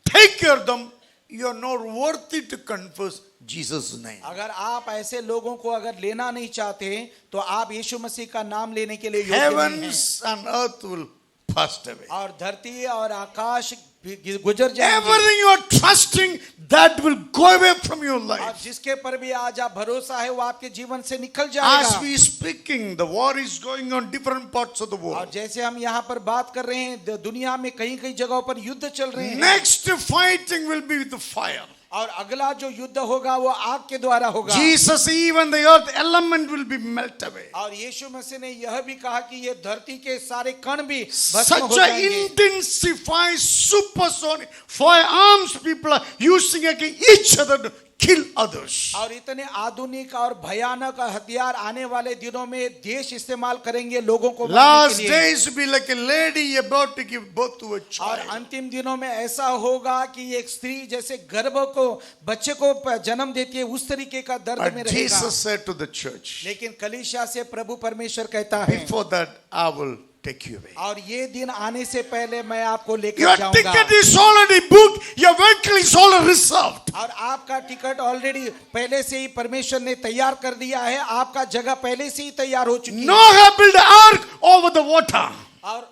take care of them, you are not worthy to confess Jesus' name. अगर आप ऐसे लोगों को अगर लेना नहीं चाहते तो आप यीशु मसीह का नाम लेने के लिए योग्य नहीं हैं। Heavens and earth will pass away. और धरती और आकाश भी गुजर जाएंगे। Everything you are trusting, that will go away from your और life. जिसके पर भी आज आप भरोसा है वो आपके जीवन से निकल As जाएगा। we speaking, the war is going on different parts of the और world. जैसे हम यहाँ पर बात कर रहे हैं दुनिया में कई कई जगहों पर युद्ध चल रहे हैं। Next fighting will be with the fire. और अगला जो युद्ध होगा वो आग के द्वारा होगा। Jesus, even the earth element will be melted away. और यीशु मसीह ने यह भी कहा कि ये धरती के सारे कण भी भस्म Such हो a जाएंगे। intensified supersonic firearms people are using against each other to kill others. और इतने आधुनिक और भयानक हथियार आने वाले दिनों में देश इस्तेमाल करेंगे लोगों को मारने Last के लिए। days will be like a lady about to give birth to a और child. अंतिम दिनों में ऐसा होगा कि एक स्त्री जैसे गर्भ को बच्चे को जन्म देती है उस तरीके का दर्द में But रहेगा। Jesus said to the church, लेकिन कलीसिया से प्रभु परमेश्वर कहता है, before that I will take you away. और ये दिन आने से पहले मैं आपको लेकर Your जाऊंगा ticket is already booked. Your vehicle is already reserved. और आपका टिकट ऑलरेडी पहले से ही परमेश्वर ने तैयार कर दिया है आपका जगह पहले से ही तैयार हो चुकी है Noah built an ark over the water. और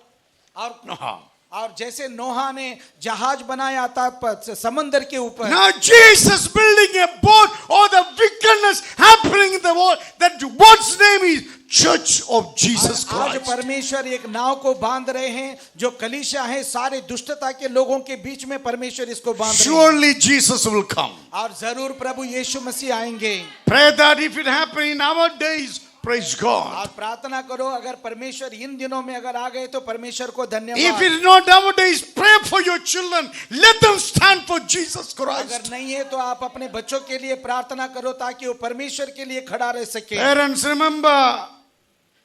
Noah. और जैसे नोहा ने जहाज बनाया था समंदर के ऊपर Now Jesus building a boat over the wickedness happening in the world. That boat's name is Church of Jesus आज Christ. परमेश्वर एक नाव को बांध रहे हैं जो कलीसिया है सारे दुष्टता के लोगों के बीच में परमेश्वर इसको बांध रहे हैं Surely Jesus will come. और जरूर प्रभु यीशु मसीह आएंगे Pray that if it happen in our days, praise God. और प्रार्थना करो अगर परमेश्वर इन दिनों में अगर आ गए तो परमेश्वर को If धन्यवाद it is not nowadays, pray for your children. Let them stand for Jesus अगर Christ. नहीं है तो आप अपने बच्चों के लिए प्रार्थना करो ताकि वो परमेश्वर के लिए खड़ा रह सके Parents, remember,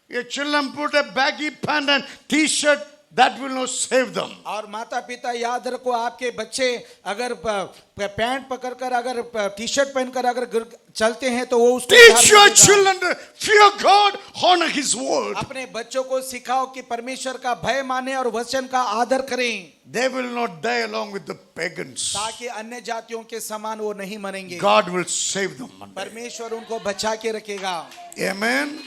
your children put a baggy pant and t-shirt, that will not save them. और माता पिता याद रखो आपके बच्चे अगर पैंट पकड़कर अगर टी शर्ट पहनकर अगर चलते हैं तो वो उसको Teach your children to fear God, honor His word. अपने बच्चों को सिखाओ कि परमेश्वर का भय माने और वचन का आदर करें They will not die along with the pagans. ताकि अन्य जातियों के समान वो नहीं मरेंगे God will save them one day. परमेश्वर उनको बचा के रखेगा Amen.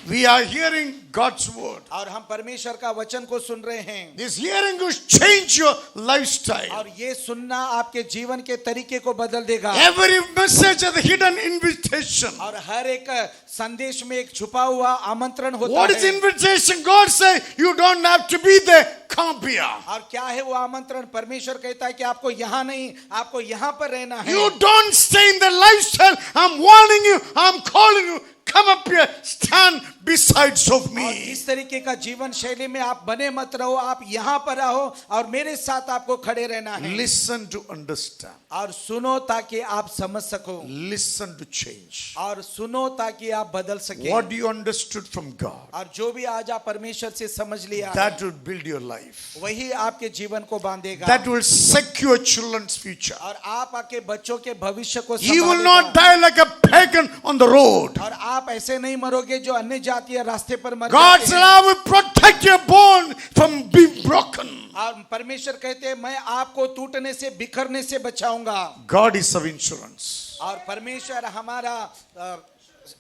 We are hearing God's word. और हम परमेश्वर का वचन को सुन रहे हैं This hearing will change your lifestyle. और ये सुनना आपके जीवन के तरीके को बदल देगा Every message has a hidden invitation. और हर एक संदेश में एक छुपा हुआ आमंत्रण होता What is है invitation? God says you don't have to be there. Come here. और क्या है वो आमंत्रण परमेश्वर कहता है कि आपको यहाँ नहीं आपको यहाँ पर रहना है You don't stay in the lifestyle. I'm warning you. I'm calling you. Come up here. Stand besides of और me. इस तरीके का जीवन शैली में आप बने मत रहो आप यहाँ पर रहो और मेरे साथ आपको खड़े रहना है Listen to understand. और सुनो ताकि आप समझ सको Listen to change. और सुनो ताकि आप बदल सके What you understood from God, और जो भी आज आप परमेश्वर से समझ लिया that will build your life. वही आपके जीवन को बांधेगा That will secure children's future. और आप आपके बच्चों के भविष्य को You will संभालेगा। not die like a pagan on the road. और आप ऐसे नहीं मरोगे जो अन्य जातीय रास्ते पर मर God's जाते हैं। love will protect your bone from being broken. और परमेश्वर कहते हैं मैं आपको टूटने से बिखरने से बचाऊंगा God is of insurance. और परमेश्वर हमारा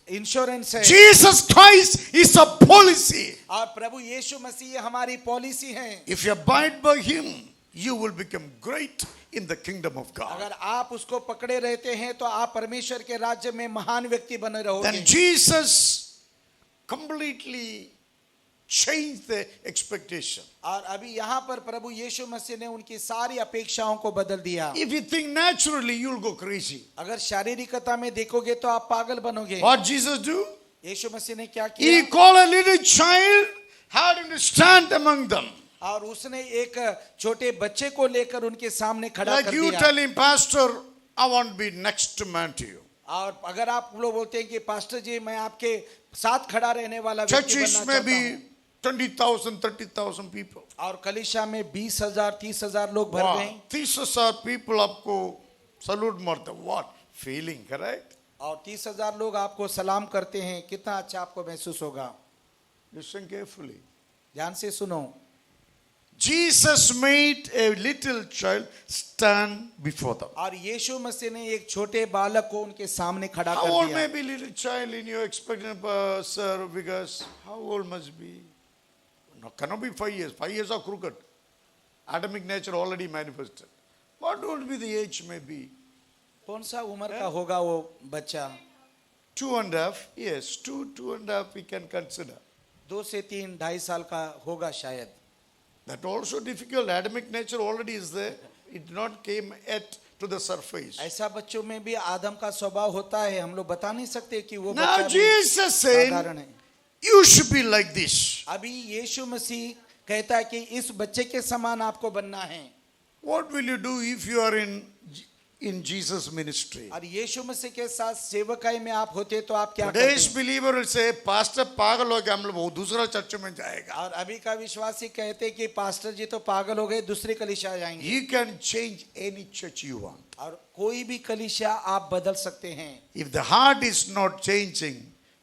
इंश्योरेंस है Jesus Christ is a policy. और प्रभु यीशु मसीह हमारी पॉलिसी है If you abide by Him, you will become great in the kingdom of God. अगर आप उसको पकड़े रहते हैं तो आप परमेश्वर के राज्य में महान व्यक्ति बने Then रहोगे Jesus completely changed the expectation. और अभी यहाँ पर प्रभु यीशु मसीह ने उनकी सारी अपेक्षाओं को बदल दिया If you think naturally, you'll go crazy. अगर शारीरिकता में देखोगे तो आप पागल बनोगे What Jesus do? यीशु मसीह ने क्या He किया called a little child, had him to stand among them. और उसने एक छोटे बच्चे को लेकर उनके सामने खड़ा Like कर you दिया tell him, Pastor, I want to be next man to you. और अगर आप लोग बोलते हैं कि पास्टर जी मैं आपके साथ खड़ा रहने वाला व्यक्ति Churches बनना may चाहता be हूं 20,000, 30,000 people. और कलीसिया में 20,000 30,000 लोग भर Wow. गए 30,000 people आपको salute मारते. What feeling, correct? और 30,000 लोग आपको सलाम करते हैं कितना अच्छा आपको महसूस होगा Listen carefully. ध्यान से सुनो Jesus made a little child stand before them. और यीशु मसीह ने एक छोटे बालक को उनके सामने खड़ा How कर old दिया may be little child in your expectation, sir? Because how old must be? No, cannot be 5 years. 5 years are crooked. Adamic nature already manifested. What would be the age may be? कौन सा उम्र का होगा वो बच्चा 2.5 years. 2.5 we can consider. 2 से 3 2.5 साल का होगा शायद That also difficult. Adamic nature already is there. It not came yet to the surface. ऐसा बच्चों में भी आदम का स्वभाव होता है हम लोग बता नहीं सकते कि वो Now बच्चा भी Jesus said, साधारण है you should be like this. अभी यीशु मसीह कहता है कि इस बच्चे के समान आपको बनना है What will you do if you are in Jesus ministry? और यीशु मसीह के साथ सेवकाई में आप होते तो आप क्या Today's करते believer will say, Pastor पागल हो गया हम लोग वो दूसरा चर्च में जाएगा. और अभी का विश्वासी कहते कि पास्टर जी तो पागल हो गए दूसरी कलीसिया जाएंगे You can change any church you want. और कोई भी कलीसिया आप बदल सकते हैं If the heart is not changing,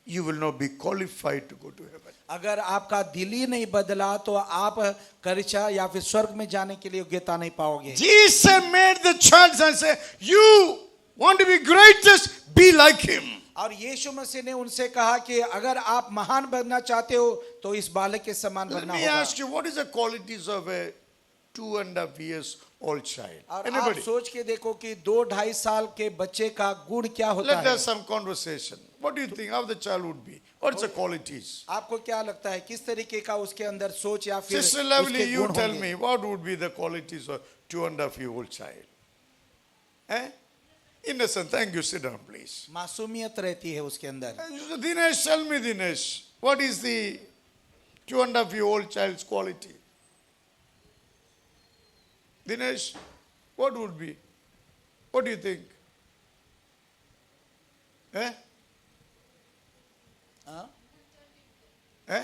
you will not be qualified to go to heaven. अगर आपका दिल ही नहीं बदला तो आप करिचा या फिर स्वर्ग में जाने के लिए योग्यता नहीं पाओगे। Jesus made the church and said, you want to be greatest, be like him. और यीशु मसीह ने उनसे कहा कि अगर आप महान बनना चाहते हो तो इस बालक के समान Let बनना me होगा। ask you, what is the qualities of a 2.5 years old child? और आप Anybody? सोच के देखो कि 2-2.5 साल के बच्चे का गुण क्या होता Let है। us have some conversation. What do you think? How the child would be? What's the qualities? आपको क्या लगता है किस तरीके का उसके अंदर सोच या फिर Sister Lovely, उसके you गुण tell होंगे? me, what would be the qualities of 2.5 year old child? Eh? Innocent. Thank you. Sit down, please. मासूमियत रहती है उसके अंदर। Dinesh, tell me, Dinesh, what is the 2.5 year old child's quality? Dinesh, what would be? What do you think? Eh? हाँ? Eh?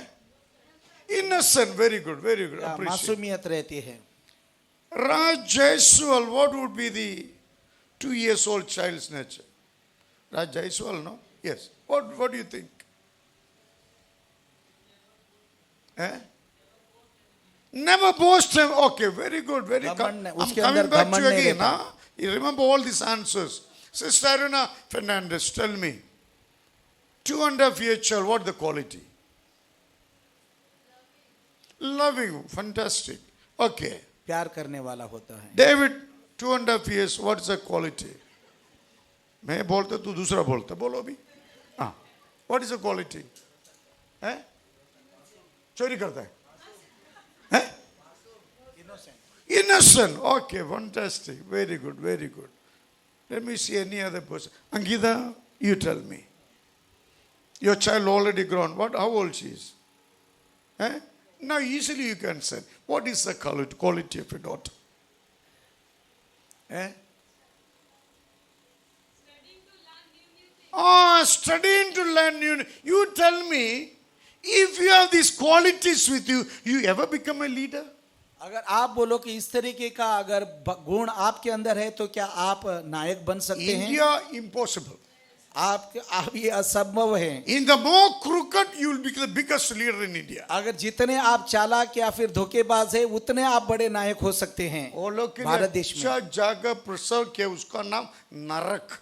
Innocent. Very good. Very good. हाँ, Appreciate. मासूमियत रहती है। Raj Jaiswal, what would be the 2 years old child's nature? Raj Jaiswal, no? Yes. What do you think? Eh? Never boast him. Okay, very good. Very good. घमंड I'm उसके coming अंदर back to घमंड you नहीं again. रहता। Huh? You remember all these answers. Sister Aruna Fernandez, tell me. 2.5 year child, what the quality? Loving. Fantastic. Okay. प्यार करने वाला होता है। David, 2.5 years, what's the quality? मैं बोलता तू दूसरा बोलता बोलो अभी हाँ what is the quality? हैं चोरी करता है हैं innocent. Okay, fantastic, very good, very good. Let me see any other person. Angita, you tell me. Your child already grown. How old she is? Eh? Now easily you can say, what is the quality of your daughter? Eh? Studying to learn new. You tell me, if you have these qualities with you, you ever become a leader? अगर आप बोलो कि इस तरीके का अगर गुण आपके अंदर है तो क्या आप नायक बन सकते हैं? India, impossible. आप ये असंभव है। In the more crooked, you will become the biggest leader in India. अगर जितने आप चालाक या फिर धोखेबाज है उतने आप बड़े नायक हो सकते हैं वो लोग के भारत लिए देश में। अच्छा जगह प्रसव किया उसका नाम नरक.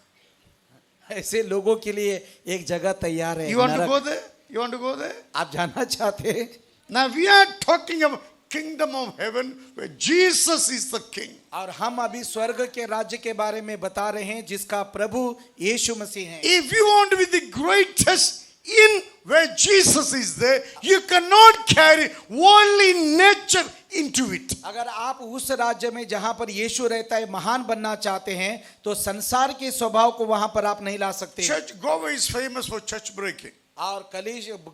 ऐसे लोगों के लिए एक जगह तैयार है। You want to नरक। go there? You want to go there? आप जाना चाहते हैं? Now we are talking about kingdom of heaven where Jesus is the king. और हम अभी स्वर्ग के राज्य के बारे में बता रहे हैं जिसका प्रभु यीशु मसीह है। If you want to be the greatest in where Jesus is there, you cannot carry worldly nature into it. अगर आप उस राज्य में जहां पर यीशु रहता है महान बनना चाहते हैं तो संसार के स्वभाव को वहां पर आप नहीं ला सकते। Church Goa is famous for church breaking. और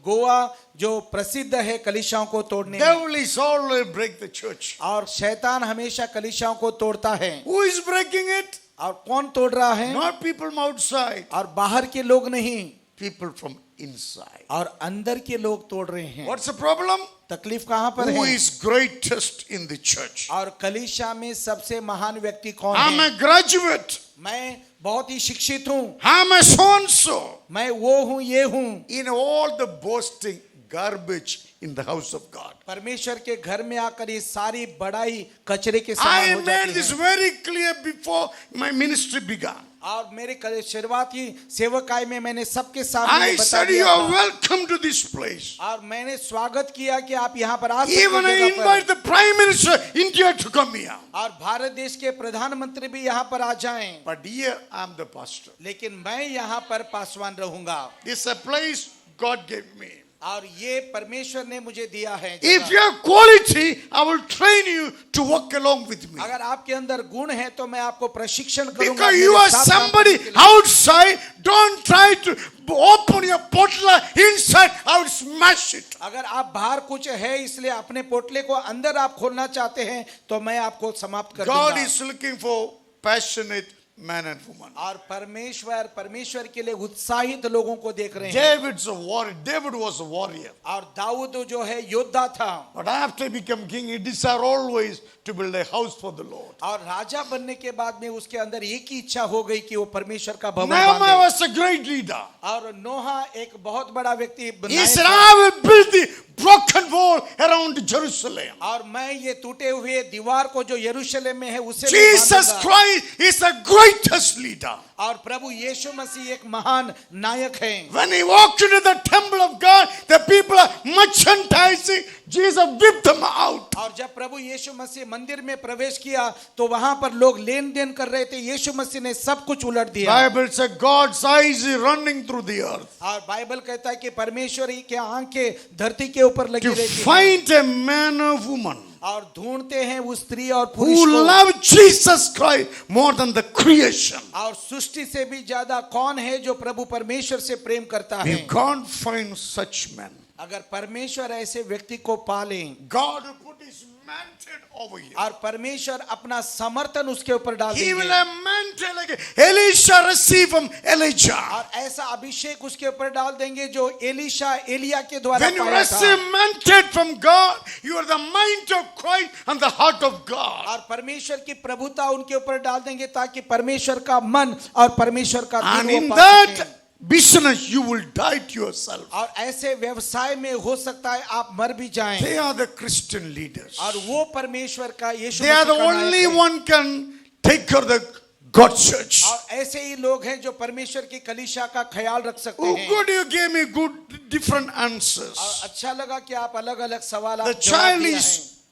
गोवा जो प्रसिद्ध है कलीसियाओं को तोड़ने में। Devil is always break the church. और शैतान हमेशा कलीसियाओं को तोड़ता है। Who is breaking it? और कौन तोड़ रहा है? Not people from outside. और बाहर के लोग नहीं, People from inside. और अंदर के लोग तोड़ रहे हैं। What's the problem? तकलीफ कहां पर Who है? is greatest in the church? और कलीसिया में सबसे महान व्यक्ति कौन I'm है? a graduate. मैं बहुत ही शिक्षित हूँ, I'm a so-and-so. मैं वो हूँ ये हूँ। In all the boasting garbage in the house of God. परमेश्वर के घर में आकर ये सारी बड़ाई कचरे के I समान हो made जाती this है। very clear before my ministry began. और मेरे शुरुआती सेवकाई में मैंने सबके सामने I बता said दिया you are था। welcome to this place. और मैंने स्वागत किया कि आप यहाँ पर आ सकते Even I हैं जगह invite पर। the Prime Minister India to come here. और भारत देश के प्रधानमंत्री भी यहाँ पर आ जाएं। But here I am the pastor. लेकिन मैं यहाँ पर पासवान रहूंगा। This is a place God gave me. और ये परमेश्वर ने मुझे दिया है If जगह। you have quality, I will train you to walk along with me. अगर आपके अंदर गुण है तो मैं आपको प्रशिक्षण करूंगा। Because you मेरे are साथ काम somebody करने के लिए। outside, don't try to open your bottle inside, I will smash it. अगर आप बाहर कुछ है इसलिए अपने पोटले को अंदर आप खोलना चाहते हैं तो मैं आपको समाप्त कर God दूंगा। is looking for passionate man and woman. और परमेश्वर के लिए उत्साहित लोगों को देख रहे हैं। David was a warrior. और दाऊद जो है योद्धा था। But after he became king, he desired always to build a house for the Lord. और राजा बनने के बाद में उसके अंदर एक ही इच्छा हो गई कि वो परमेश्वर का भवन Nehemiah बांधे। was a great leader. और नोहा एक बहुत बड़ा व्यक्ति He said, I will build the broken wall around Jerusalem. और मैं ये टूटे हुए दीवार को जो यरूशलेम में है उसे मैं Jesus बांधूंगा। Christ is the greatest leader. और प्रभु यीशु मसीह एक महान नायक है। When he walked into the temple of God, the people are merchandising. Jesus whipped them out. और जब प्रभु यीशु मसीह मंदिर में प्रवेश किया तो वहां पर लोग लेन देन कर रहे थे। यीशु मसीह ने सब कुछ उलट दिया। Bible says God's eyes is running through the earth और बाइबल कहता है कि परमेश्वर ही के आंखें धरती के ऊपर लगी to रहती हैं find a man or woman और ढूंढते हैं वो स्त्री और पुरुष who को। love Jesus Christ more than the creation. और सृष्टि से भी ज्यादा कौन है जो प्रभु परमेश्वर से प्रेम करता है? We can't find such men. अगर परमेश्वर ऐसे व्यक्ति को पाले God will put his mantle over you. और परमेश्वर अपना समर्थन उसके ऊपर डाल He will देंगे have mantle like Elisha received from Elijah. और ऐसा अभिषेक उसके ऊपर डाल देंगे जो एलिशा एलिया के द्वारा When you पाया receive था। mantle from God, you are the mind of Christ and the heart of God. और परमेश्वर की प्रभुता उनके ऊपर डाल देंगे ताकि परमेश्वर का मन और परमेश्वर का And दिल in वो पा that सकें। business, you will die to yourself. और ऐसे व्यवसाय में हो सकता है आप मर भी जाएं। They are the Christian leaders. और वो परमेश्वर का यीशु They are the मसीह का only नायक है। one can take care of the God's church. और ऐसे ही लोग हैं जो परमेश्वर की कलीसिया का ख्याल रख सकते Oh, हैं। good, you gave me good, different answers. और अच्छा लगा कि आप अलग अलग सवाल The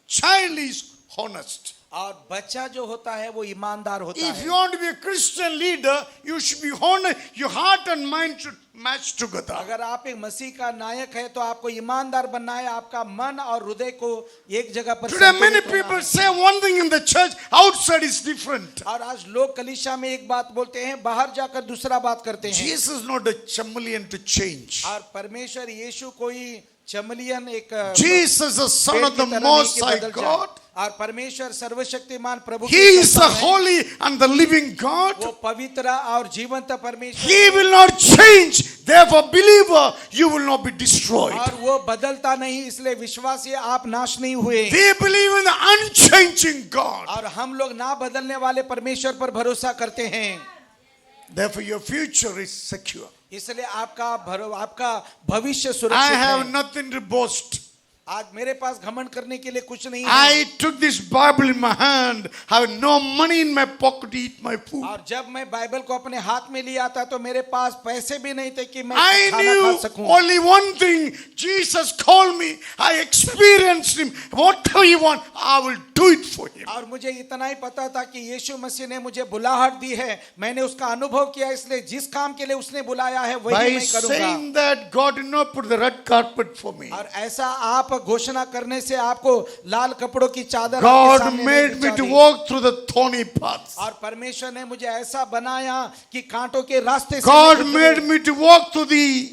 child is honest. और बच्चा जो होता है वो ईमानदार होता If है। you want to be a Christian leader, you should be honest. Your heart and mind should match together. अगर आप एक मसीह का नायक है तो आपको ईमानदार बनना है। आपका मन और हृदय को एक जगह पर Today, many संतुलित people होना है। say one thing in the church, outside is different. और आज लोग कलीसिया में एक बात बोलते हैं, बाहर जाकर दूसरा बात करते हैं। Jesus is not a chameleon to change. और परमेश्वर यीशु कोई चमलियन एक Jesus is the Son पेड़ of the की तरह नहीं Most कि High बदल जाए। God. और परमेश्वर सर्वशक्तिमान प्रभु He की is the संतान है। holy and the living God. वो पवित्र और जीवंत परमेश्वर He will not change. Therefore, believer, you will not be destroyed. और वो बदलता नहीं, इसलिए विश्वासी आप नाश नहीं हुए। We believe in the unchanging God. और हम लोग ना बदलने वाले परमेश्वर पर भरोसा करते हैं। Therefore, your future is secure. इसलिए आपका भविष्य I सुरक्षित have है। nothing to boast. आज मेरे पास घमंड करने के लिए कुछ नहीं है। I took this Bible in my hand, have no money in my pocket to eat my food. और जब मैं बाइबल को अपने हाथ में लिया था तो मेरे पास पैसे भी नहीं थे कि मैं I खाना खा knew सकूं। only one thing. Jesus called me. I experienced him. Whatever he wants, I will do it for him. और मुझे इतना ही पता था कि यीशु मसीह ने मुझे बुलाहट दी है, मैंने उसका अनुभव किया, इसलिए जिस काम के लिए उसने बुलाया है वही By मैं करूंगा। saying that, God did not put the red carpet for me. और ऐसा आप घोषणा करने से आपको लाल कपड़ों की चादर आपके God सामने made नहीं me बिछा to the. walk through the thorny paths. और परमेश्वर ने मुझे ऐसा बनाया कि कांटों के रास्ते से God मैं made गुजरूं। me to walk through the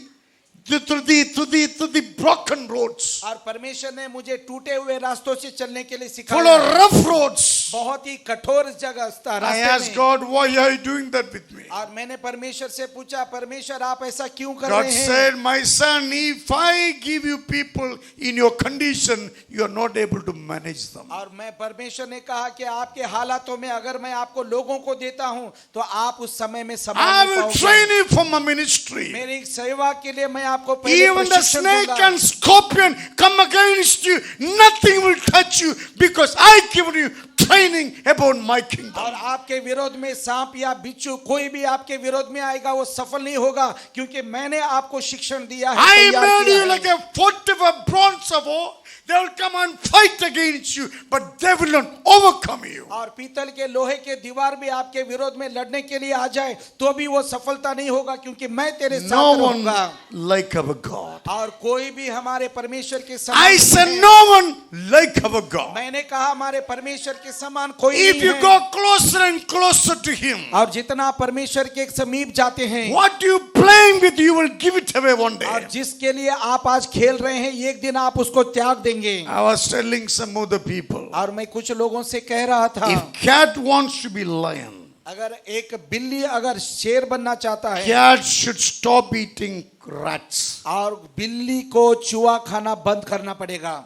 broken roads, और परमेश्वर ने मुझे टूटे हुए रास्तों से चलने के लिए full सिखाया। of rough roads. बहुत ही कठोर जगह I रास्ते asked में। God, why are you doing that with me? और मैंने परमेश्वर से पूछा, परमेश्वर आप ऐसा क्यों कर God रहे हैं? said, my son, if I give you people in your condition, you are not able to manage them. और मैं परमेश्वर ने कहा कि आपके हालातों में अगर मैं आपको लोगों को देता हूं तो आप उस समय में I संभाल नहीं will पाओगे। train you for my ministry. मेरी सेवा के लिए मैं आपको पहले Even the प्रशिक्षण snake दूंगा। and scorpion come against you, nothing will touch you because I given you training about my kingdom. और आपके विरोध में सांप या बिच्छू कोई भी आपके विरोध में आएगा वो सफल नहीं होगा क्योंकि मैंने आपको शिक्षण दिया है, I तैयार made किया you है। like a fortified bronze of war. They will come and fight against you, but they will not overcome you. और पीतल के लोहे के दीवार भी आपके विरोध में लड़ने के लिए आ जाए तो भी वो सफलता नहीं होगा क्योंकि मैं तेरे No साथ one रहूंगा। like our God. और कोई भी हमारे परमेश्वर के I समान said नहीं है। no one like our God. मैंने कहा हमारे परमेश्वर के समान कोई If नहीं you है। go closer and closer to Him, और जितना परमेश्वर के समीप जाते हैं what you playing with, you will give it away one day. और जिसके लिए आप आज खेल रहे हैं एक दिन आप उसको त्याग देंगे। I was telling some of the people, और मैं कुछ लोगों से कह रहा था if cat wants to be lion, अगर एक बिल्ली अगर शेर बनना चाहता है cat should stop eating rats. और बिल्ली को चूहा खाना बंद करना पड़ेगा.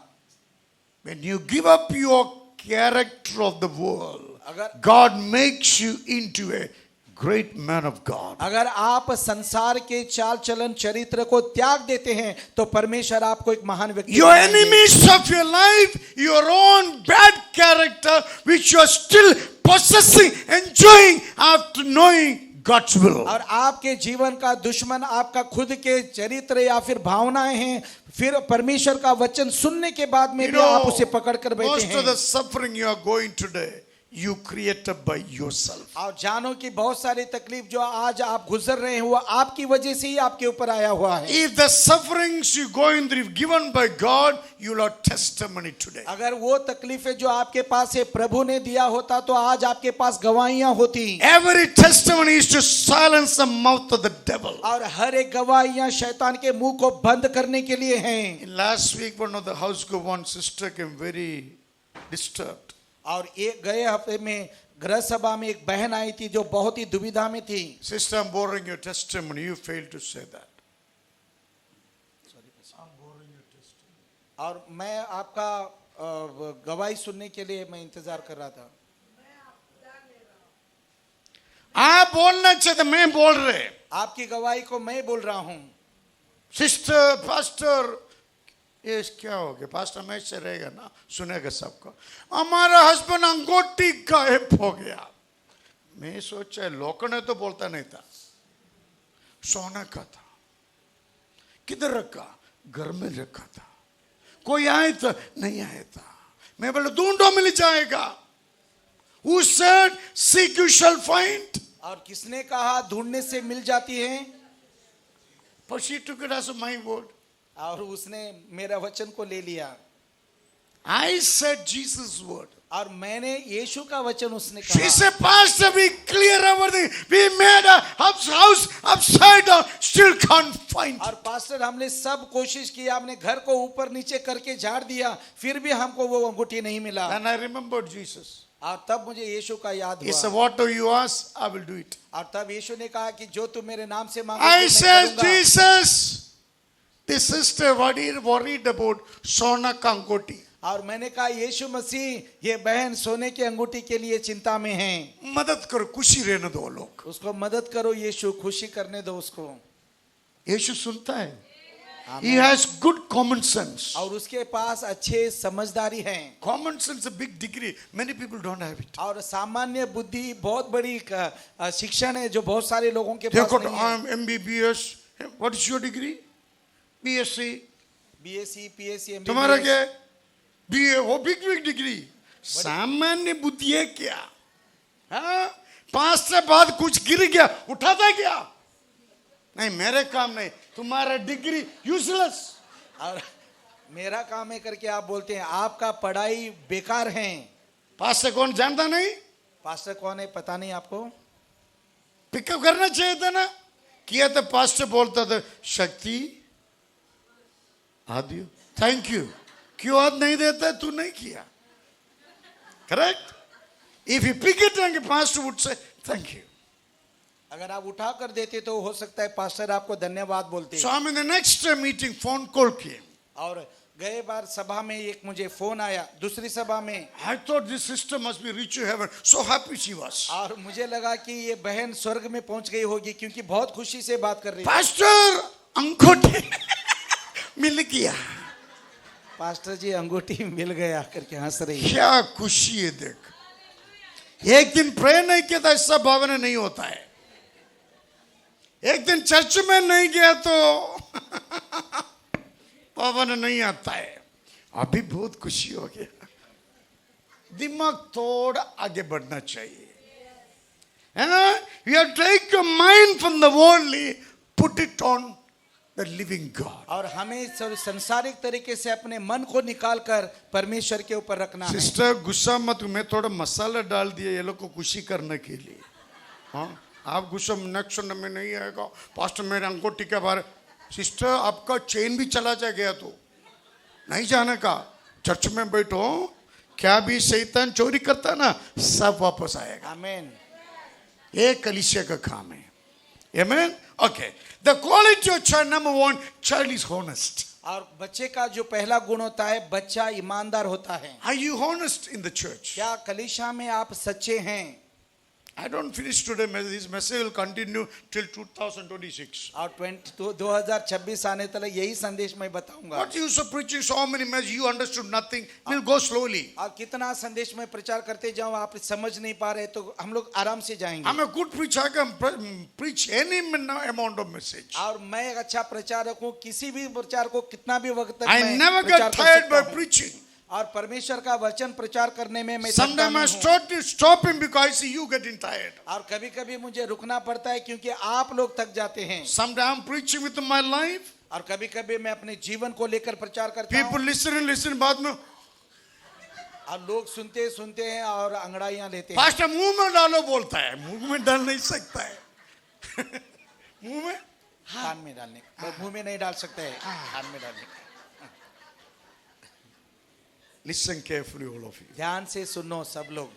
When you give up your character of the world, अगर God makes you into a great man of God. अगर आप संसार के चाल चलन चरित्र को त्याग देते हैं तो परमेश्वर आपको एक महान व्यक्ति Your बनाएंगे. enemies of your life, your own bad character, which you are still possessing, enjoying after knowing God's will. और आपके जीवन का दुश्मन आपका खुद के चरित्र या फिर भावनाएं हैं, फिर परमेश्वर का वचन सुनने के बाद में You भी आप know, उसे पकड़ कर बैठे most of the हैं. suffering you are going today, you created by yourself. और जानो कि बहुत सारी तकलीफ जो आज आप गुजर रहे हैं वो आपकी वजह से ही आपके ऊपर आया हुआ है. If the sufferings you going through given by God, you will have testimony today. अगर वो तकलीफें जो आपके पास है प्रभु ने दिया होता तो आज आपके पास गवाहियां होती. Every testimony is to silence the mouth of the devil. और हर एक गवाहियां शैतान के मुंह को बंद करने के लिए हैं. In last week, one of the house go one sister came very disturbed. और एक गए हफ्ते में गृह सभा में एक बहन आई थी जो बहुत ही दुविधा में थी. Sister, I'm borrowing your testimony. You failed to say that. और मैं आपका गवाही सुनने के लिए मैं इंतजार कर रहा था. आप बोलना चाहते, मैं बोल रहे. आपकी गवाही को मैं बोल रहा हूं. सिस्टर, पास्टर, ये क्या हो गया? पास्टर में से रहेगा ना, सुनेगा सबको. हमारा हस्बैंड अंगूठी गायब हो गया. मैं सोचा लोगों ने तो बोलता नहीं था. सोना का था. किधर रखा? घर में रखा था. कोई आए तो नहीं आया था. मैं बोला ढूंढो मिल जाएगा. Who said seek you shall find? और किसने कहा ढूंढने से मिल जाती है? But she took it as my word. और उसने मेरा वचन को ले लिया. I said Jesus' word. और मैंने यीशु का वचन उसने She कहा. said, Pastor, we clear everything. We made a house upside down. Still can't find. और पास्टर हमने सब कोशिश की, हमने घर को ऊपर नीचे करके झाड़ दिया, फिर भी हमको वो अंगूठी नहीं मिला. And I remembered Jesus. और तब मुझे यीशु का याद He said, हुआ. whatever you ask, I will do it. और तब यीशु ने कहा कि जो तू मेरे नाम से I मांगोगे said, मैं करूंगा. Jesus, this sister worried about Sona Kankoti. और मैंने कहा यीशु मसीह ये बहन सोने की अंगूठी के लिए चिंता में है. मदद करो, खुशी रहने दो लोग. उसको मदद करो यीशु, खुशी करने दो उसको. यीशु सुनता है. He has good common sense. और उसके पास अच्छे समझदारी है. Common sense is a big degree. Many people don't have it. और सामान्य बुद्धि बहुत बड़ी शिक्षण है जो बहुत सारे लोगों के पास They got नहीं है. MBBS. What is your degree? BSc. BSc, PSc, तुम्हारा MBBS. क्या है? BA, वो बिग डिग्री. सामान्य बुद्धि है क्या? हाँ, 5 से बाद कुछ गिर गया, उठाता क्या? नहीं, मेरे काम नहीं. तुम्हारा डिग्री यूजलेस. और मेरा काम है करके आप बोलते हैं आपका पढ़ाई बेकार है. पास से कौन जानता नहीं? पास्टर कौन है पता नहीं आपको? पिकअप करना चाहिए था ना. किया तो पास्टर बोलता था शक्ति आदियो थैंक यू. क्यों आज नहीं देता? तू नहीं किया. Correct. If you pick it and pastor would say thank you. अगर आप उठा कर देते तो हो सकता है पास्टर आपको धन्यवाद बोलते. So I'm in the next meeting, phone call came. और गए बार सभा में एक मुझे फोन आया, दूसरी सभा में. I thought this sister must be reaching heaven. So happy she was. और मुझे लगा कि ये बहन स्वर्ग में पहुंच गई होगी क्योंकि बहुत खुशी से बात कर रही थी. Pastor, अंगूठी मिल गया. पास्टर जी अंगूठी मिल गया करके हंस रही है. क्या खुशी है देख. एक दिन प्रे नहीं किया था ऐसा भावना नहीं होता है. एक दिन चर्च में नहीं गया तो भावना नहीं आता है. अभी बहुत खुशी हो गया. दिमाग थोड़ा आगे बढ़ना चाहिए है ना. You have to take your mind from the worldly, put it on the living God. और हमें संसारिक तरीके से अपने मन को निकाल कर परमेश्वर के ऊपर रखना है. सिस्टर गुस्सा मत. मैं थोड़ा मसाला डाल दिया ये लोग को खुशी करने के लिए. हाँ, आप गुस्सा नेक्स्ट में नहीं आएगा. पास्टर मेरे अंगूठी के बारे. सिस्टर आपका चेन भी चला जा गया तो नहीं जाने का. चर्च में बैठो, क्या भी शैतान चोरी करता ना सब वापस आएगा. आमीन. ये कलीसिया का काम है. Amen? Okay. The quality of child, number one, child is honest. और बच्चे का जो पहला गुण होता है, बच्चा ईमानदार होता है. Are you honest in the church? क्या कलीसिया में आप सच्चे हैं? I don't finish today. This message will continue till 2026. और 2026 आने तक यही संदेश मैं बताऊंगा. What use of preaching so many messages? You understood nothing. We'll go slowly. और कितना संदेश में प्रचार करते जाओ, आप समझ नहीं पा रहे तो हम लोग आराम से जाएंगे. I'm a good preacher. I can preach any amount of message. और मैं एक अच्छा प्रचारक हूँ, किसी भी प्रचार को कितना भी वक्त तक I मैं never प्रचार get कर tired सकता by हूँ. preaching. और परमेश्वर का वचन प्रचार करने में मैं थकता Sometimes I नहीं हूँ. start to stop him because I see you getting tired. और कभी कभी मुझे रुकना पड़ता है क्योंकि आप लोग थक जाते हैं. Sometimes I'm preaching with my life. और कभी कभी मैं अपने जीवन को लेकर प्रचार करता People हूँ. listen and listen. बाद में और लोग सुनते सुनते हैं और अंगड़ाइयां लेते हैं. पास्टर मुंह में डालो बोलता है. मुंह में डाल नहीं सकता है. मुंह में कान में डालने, मुंह में नहीं डाल सकते हैं, कान में डालने. listen carefully, all of you. ध्यान से सुनो सब लोग.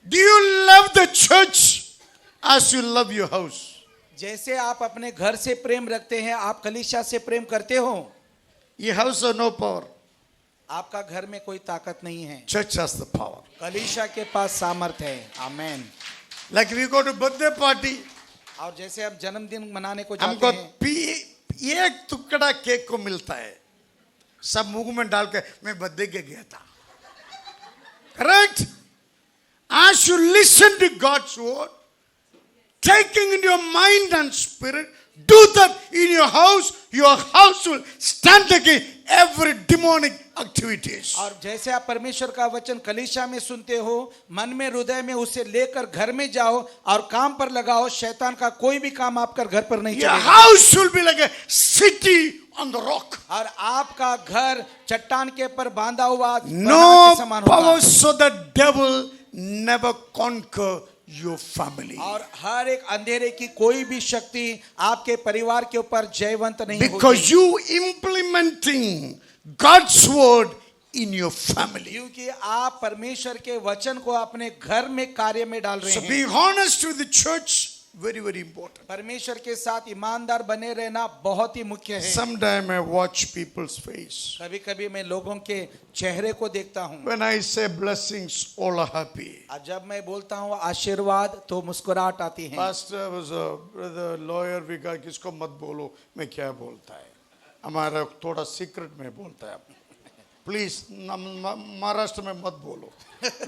Do you love the church as you love your house? जैसे आप अपने घर से प्रेम रखते हैं, आप कलीसिया से प्रेम करते हो. Your house has no power. आपका घर में कोई ताकत नहीं है. Church has the power. कलीसिया के पास सामर्थ है. आमेन. Like we go to birthday party. और जैसे हम जन्मदिन मनाने को जाते हमको हैं, एक टुकड़ा केक को मिलता है. सब मुंह में डाल के मैं बर्थडे के गया था. Correct? As you listen to God's word, taking in your mind and spirit, do that in your house will stand against every demonic activities. और जैसे आप परमेश्वर का वचन कलीसिया में सुनते हो, मन में हृदय में उसे लेकर घर में जाओ और काम पर लगाओ. शैतान का कोई भी काम आपका घर पर नहीं Your चलेगा. house will be like a city on the rock. और आपका घर चट्टान के पर बांधा हुआ No बनाने के समान power, होगा. so the devil never conquer your family. और हर एक अंधेरे की कोई भी शक्ति आपके परिवार के ऊपर जयवंत नहीं होगी. Because you implementing God's word in your family. क्योंकि आप परमेश्वर के वचन को अपने घर में कार्य में डाल रहे So हैं. be honest with the church. Very, very important. परमेश्वर के साथ ईमानदार बने रहना बहुत ही मुख्य है. Sometimes I watch people's face. कभी कभी मैं लोगों के चेहरे को देखता हूँ. When I say blessings, all are happy. और जब मैं बोलता हूँ आशीर्वाद तो मुस्कुराहट आती है. Pastor was a brother lawyer. We कहा किसको मत बोलो. मैं क्या बोलता है. हमारा थोड़ा सीक्रेट में बोलता है. प्लीज महाराष्ट्र में मत बोलो.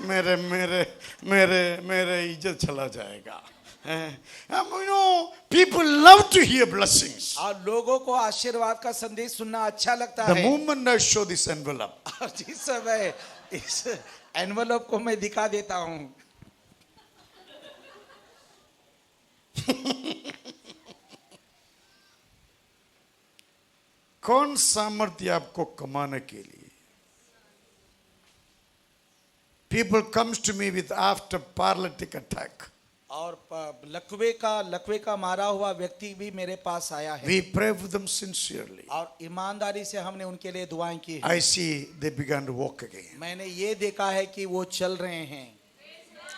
मेरे मेरे मेरे मेरे इज्जत चला जाएगा. You know, people love to hear blessings. और लोगों को आशीर्वाद का संदेश सुनना अच्छा लगता The है. moment I show this envelope, और जिस समय इस एनवलप को मैं दिखा देता हूँ, कौन सामर्थ्य आपको कमाने के लिए? People comes to me with after paralytic attack. और लकवे का मारा हुआ व्यक्ति भी मेरे पास आया है. We pray for them sincerely. और ईमानदारी से हमने उनके लिए दुआएं की है. I see they began to walk again. मैंने ये देखा है कि वो चल रहे हैं.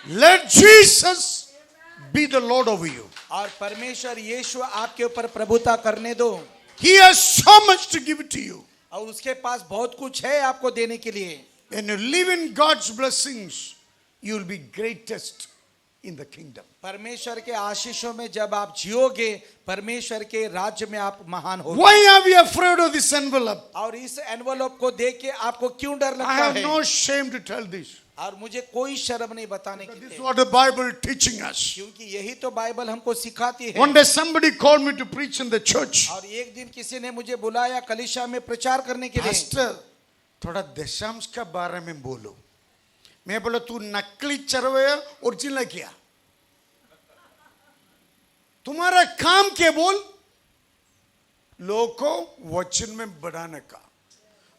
Let Jesus be the Lord over you. और परमेश्वर यीशु आपके ऊपर प्रभुता करने दो. He has so much to give to you. और उसके पास बहुत कुछ है आपको देने के लिए. When you live in God's blessings, you will be greatest in the kingdom. परमेश्वर के आशीषों में जब आप जियोगे, परमेश्वर के राज्य में आप महान होगे. Why are we afraid of this envelope? और इस एनवलप को देख के आपको क्यों डर I लगता have है? no shame to tell this. और मुझे कोई शर्म नहीं बताने की. This is what the Bible is teaching us. क्योंकि यही तो बाइबल हमको सिखाती है. One day somebody called me to preach in the church. और एक दिन किसी ने मुझे बुलाया कलीसिया में प्रचार करने के लिए. Pastor, थोड़ा दशांश का बारे में बोलो. मैं बोला तू नकली चरवे ओरिजिनल किया. तुम्हारा काम क्या बोल? लोगों को वचन में बढ़ाने का.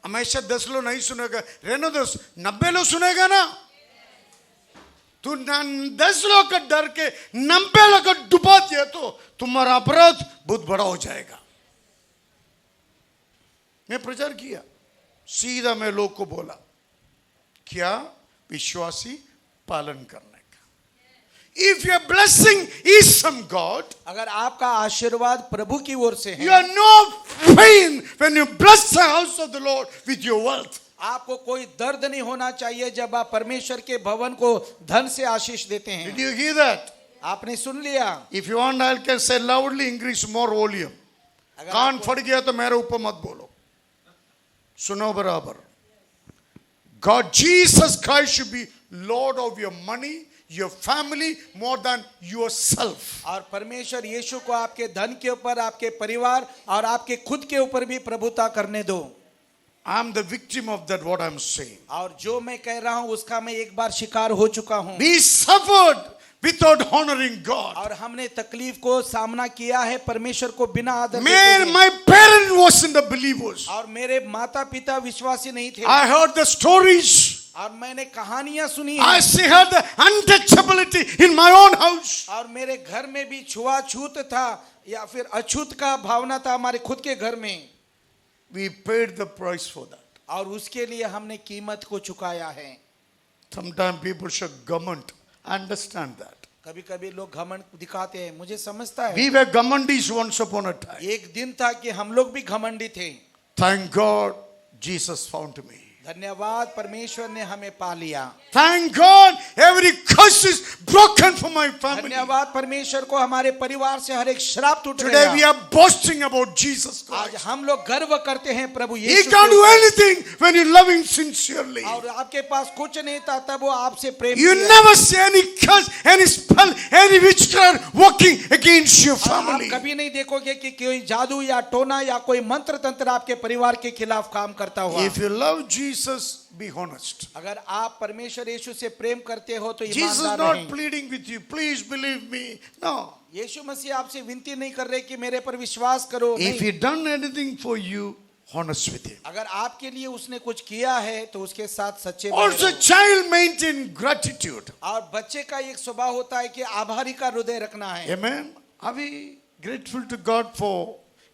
हमेशा 10 लोग नहीं सुनेगा. रहने दो, 90 लोग सुनेगा ना. तू 10 लोग का डर के 90 लोग को डुबा दिया तो तुम्हारा अपराध बहुत बड़ा हो जाएगा. मैं प्रचार किया. सीधा मैं लोग को बोला क्या विश्वासी पालन करने का. If your blessing is from God, अगर आपका आशीर्वाद प्रभु की ओर से you है, have no pain when you bless the house of the Lord with your wealth. आपको कोई दर्द नहीं होना चाहिए जब आप परमेश्वर के भवन को धन से आशीष देते हैं। Did you hear that? आपने सुन लिया? If you want, I can say loudly, increase more volume. अगर कान आपको- फट गया तो मेरे ऊपर मत बोलो, सुनो बराबर। God, Jesus Christ should be Lord of your money, your family, more than yourself. और परमेश्वर यीशु को आपके धन के ऊपर, आपके परिवार और आपके खुद के ऊपर भी प्रभुता करने दो। I am the victim of that, what I am saying. और जो मैं कह रहा हूं उसका मैं एक बार शिकार हो चुका हूं। We suffered without honoring God. और हमने तकलीफ को सामना किया है परमेश्वर को बिना आदर देते Man, हुए। my parents wasn't the believers. और मेरे माता पिता विश्वासी नहीं थे। I heard the stories. और मैंने कहानियां सुनी I हैं। see had the untouchability in my own house. और मेरे घर में भी छुआछूत था या फिर अछूत का भावना था हमारे खुद के घर में। We paid the price for that. और उसके लिए हमने कीमत को चुकाया है। Sometimes people should government. Understand that. कभी कभी लोग घमंड दिखाते हैं, मुझे समझता है। We were governmentees once upon a time. एक दिन था कि हम लोग भी घमंडी थे। Thank God, Jesus found me. धन्यवाद, परमेश्वर ने हमें पा लिया। Thank God, every curse is broken for my family. धन्यवाद परमेश्वर को, हमारे परिवार से हर एक श्राप टूट Today we गया। are boasting about Jesus आज Christ. हम लोग गर्व करते हैं प्रभु He यीशु can't के do ऊपर। anything when you love Him sincerely. और आपके पास कुछ नहीं था तब वो आपसे प्रेम You किया। never see any curse, any spell, any witchcraft working against your और आप family. कभी नहीं देखोगे कि कोई जादू या टोना या कोई मंत्र तंत्र आपके परिवार के खिलाफ काम करता हुआ। If you love Jesus, be honest. अगर आप परमेश्वर यीशु से प्रेम करते हो तो Jesus is ईमानदार not रहें। pleading with you, please believe me. No. यीशु मसीह आपसे विनती नहीं कर रहे कि मेरे पर विश्वास करो। If नहीं। He done anything for you, honest with Him. अगर आपके लिए उसने कुछ किया है तो उसके साथ सच्चे बने Also, रहो। child maintain gratitude. और बच्चे का एक स्वभाव होता है कि आभारी का हृदय रखना है। Amen. Are we grateful to God for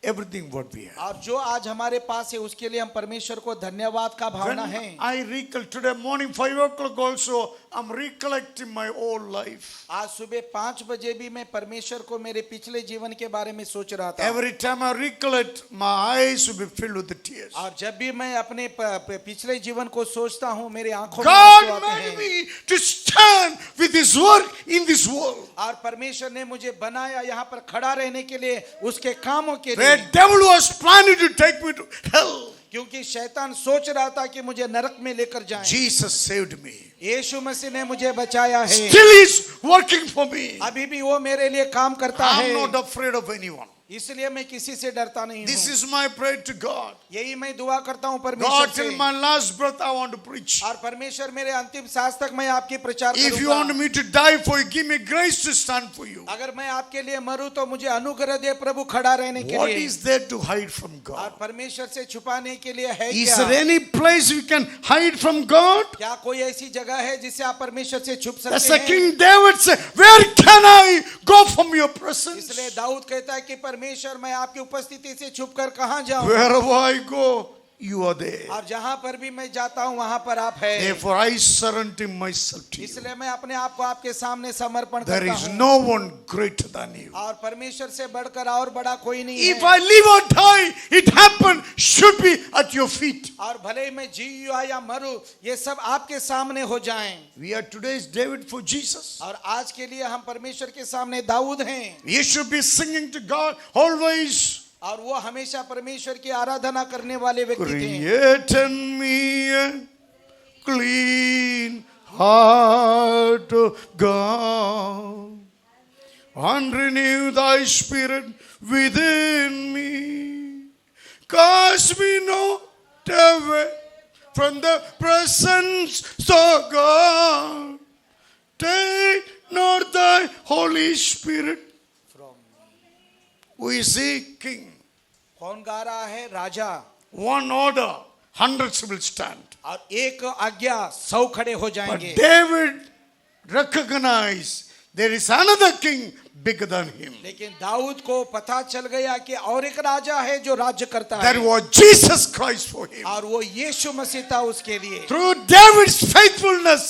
everything what we have? और जो आज हमारे पास है उसके लिए हम परमेश्वर को धन्यवाद का When भावना है। I recall today morning 5 o'clock also, I'm recollecting my whole life. आज सुबह 5 बजे भी मैं परमेश्वर को मेरे पिछले जीवन के बारे में सोच रहा था। Every time I recollect, my eyes will be filled with the tears. और जब भी मैं अपने पिछले जीवन को सोचता हूँ मेरे आंखों में आंसू God आते made हैं। me to stand with His work in this world. और परमेश्वर ने मुझे बनाया यहाँ पर खड़ा रहने के लिए, उसके कामों के The लिए। devil was planning to take me to hell. क्योंकि शैतान सोच रहा था कि मुझे नरक में लेकर जाए। Jesus saved me. यीशु मसीह ने मुझे बचाया है। Still He's working for me. अभी भी वो मेरे लिए काम करता I'm है। not afraid of anyone. इसलिए मैं किसी से डरता नहीं This हूँ। is my prayer to God. यही मैं दुआ करता हूँ परमेश्वर God, till से। my last breath, I want to preach. और परमेश्वर मेरे अंतिम सांस तक मैं आपकी प्रचार If you करूंगा। want me to die for you, give me grace to stand for you. अगर मैं आपके लिए मरूं तो मुझे अनुग्रह दे प्रभु खड़ा रहने के What लिए। is there to hide from और God? परमेश्वर से छुपाने के लिए है Is क्या? there any place we can hide from God? क्या कोई ऐसी जगह है जिससे आप परमेश्वर से छुप That's सकते the हैं? King David said, where can I go from your presence? इसलिए दाऊद कहता है कि परमेश्वर मैं आपकी उपस्थिति से छुपकर कहां जाऊं? Wherever I go, you are there. और जहां पर भी मैं जाता हूं वहां पर आप है। Therefore, I surrender myself to you. इसलिए मैं अपने आप को आपके सामने समर्पण There करता is हूं। no one greater than you. और परमेश्वर से बढ़कर और बड़ा कोई नहीं If है। I live or die, it happened, should be at your feet. और भले ही मैं जीऊं या मरूं, ये सब आपके सामने हो जाएं। We are today's David for Jesus. और आज के लिए हम परमेश्वर के सामने दाऊद हैं। You should be singing to God always. और वो हमेशा परमेश्वर की आराधना करने वाले व्यक्ति थे। Create in me a clean heart, O God, and renew thy spirit within me. Cast me not away from the presence of God. Take not thy Holy Spirit. We see king. कौन गा रहा है? राजा। One order, hundreds will stand. और एक आज्ञा 100 खड़े हो But जाएंगे। David recognized there is another king bigger than him. लेकिन दाऊद को पता चल गया कि और एक राजा है जो राज्य करता That है। was Jesus Christ for him. और वो यीशु मसीह था उसके लिए। Through David's faithfulness,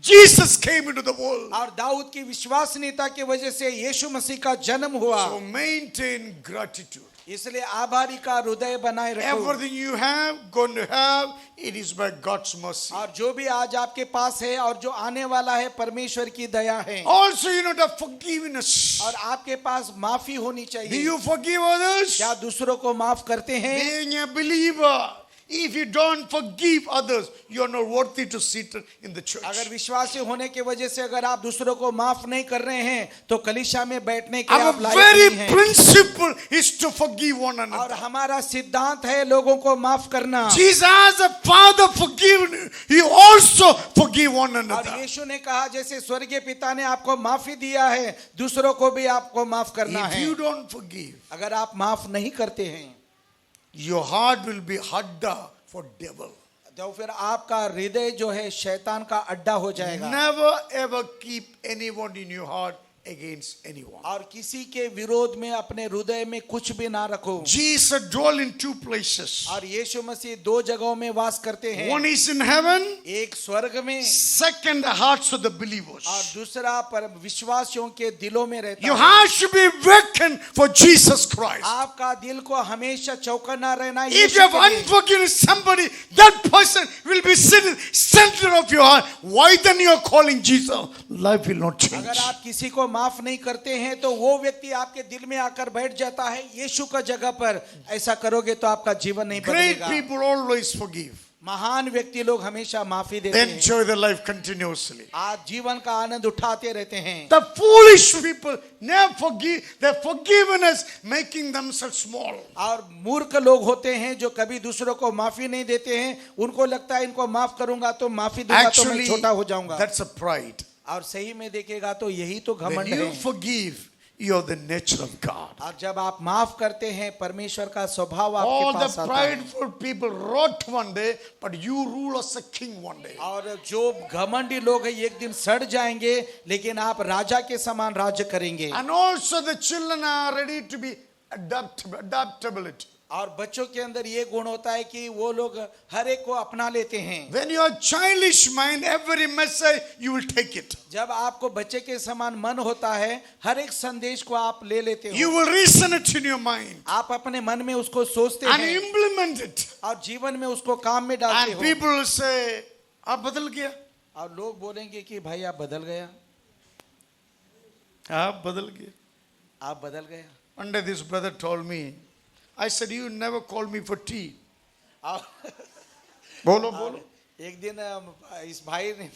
Jesus came into the world. और दाऊद की विश्वसनीयता की वजह से यीशु मसीह का जन्म हुआ। So maintain gratitude. इसलिए आभारी का हृदय बनाए रखो। Everything you have, going to have, it is by God's mercy. और जो भी आज आपके पास है और जो आने वाला है परमेश्वर की दया है। Also, you know, the forgiveness. और आपके पास माफी होनी Do चाहिए। you forgive others? क्या दूसरों को माफ करते हैं? Being a believer, if you don't forgive others, you are not worthy to sit in the church. अगर विश्वासी होने की वजह से अगर आप दूसरों को माफ नहीं कर रहे हैं तो कलीसिया में बैठने के Our आप लायक very नहीं हैं। principle is to forgive one और another. हमारा सिद्धांत है लोगों को माफ करना। Jesus, as a father forgiven you, he also forgive one और another. यीशु ने कहा जैसे स्वर्गीय पिता ने आपको माफी दिया है दूसरों को भी आपको माफ करना If है। you don't forgive, अगर आप माफ नहीं करते हैं your heart will be hadda for devil. तो फिर आपका हृदय जो है शैतान का अड्डा हो जाएगा। Never ever keep anyone in your heart against anyone. और किसी के विरोध में अपने हृदय में कुछ भी ना रखो। Jesus dwell in two places. और यीशु मसीह दो जगहों में वास करते हैं। One is in heaven, एक स्वर्ग में second the hearts of the believers. और दूसरा पर विश्वासियों के दिलों में रहता Your है। heart should be vacant for Jesus Christ. आपका दिल को हमेशा चौकन्ना रहना If यीशु you have के लिए। unforgiven somebody, that person will be sitting center of your heart. Why then you are calling Jesus? Life will not change. अगर आप किसी को माफ नहीं करते हैं तो वो व्यक्ति आपके दिल में आकर बैठ जाता है यीशु का जगह पर। ऐसा करोगे तो आपका जीवन नहीं Great बदलेगा। people always forgive. महान व्यक्ति लोग हमेशा माफी देते They हैं। enjoy their life continuously. आज जीवन का आनंद उठाते रहते हैं। The foolish people never forgive. Their forgiveness making themselves small. और मूर्ख लोग होते हैं जो कभी दूसरों को माफी नहीं देते हैं। उनको लगता है इनको माफ करूंगा तो माफी दूंगा तो मैं Actually, छोटा हो जाऊंगा। that's a pride. और सही में देखेगा तो यही तो When घमंड you है। forgive, you are the nature of God. और जब आप माफ करते हैं परमेश्वर का स्वभाव All आपके the पास आता है। prideful people rot one day, but you rule as a king one day. और जो घमंडी लोग हैं एक दिन सड़ जाएंगे लेकिन आप राजा के समान राज्य करेंगे। And also the children are ready to be adaptability. और बच्चों के अंदर ये गुण होता है कि वो लोग हर एक को अपना लेते हैं। When you are childish mind, every message you will take it. जब आपको बच्चे के समान मन होता है हर एक संदेश को आप ले लेते You हो। will reason it in your mind आप अपने मन में उसको सोचते and हैं implement it. और जीवन में उसको काम में डालते And हो। people will say, आप बदल गया? और लोग बोलेंगे कि भाई आप बदल गया, आप बदल गया? आप बदल गया। One day this brother told me, I said, you never called me for tea. बोलो बोलो। एक दिन इस भाई ने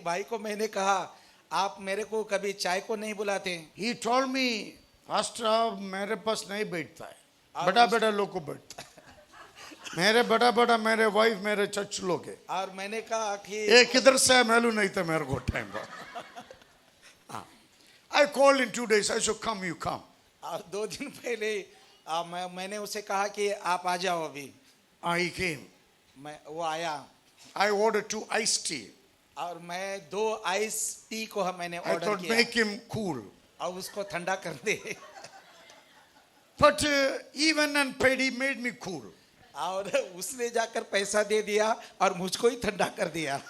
भाई को मैंने कहा आप मेरे को कभी चाय को नहीं बुलाते। He told me, Pastor, आप मेरे पास नहीं बैठता है, बड़ा बड़ा लोग को बैठता है। मेरे बड़ा मेरे वाइफ मेरे चच लोग है। और मैंने कहा कि ये किधर से है मालूम नहीं था मेरे को टाइम पर। I called in 2 days. I said, come, you come. और 2 दिन पहले मैंने उसे कहा कि आप आ जाओ अभी। He came. वो आया I ordered 2 iced tea. और मैं 2 आइस टी को मैंने I ऑर्डर thought किया make him cool. और उसको ठंडा कर दे। But even and paid, he made me cool. और उसने जाकर पैसा दे दिया और मुझको ही ठंडा कर दिया।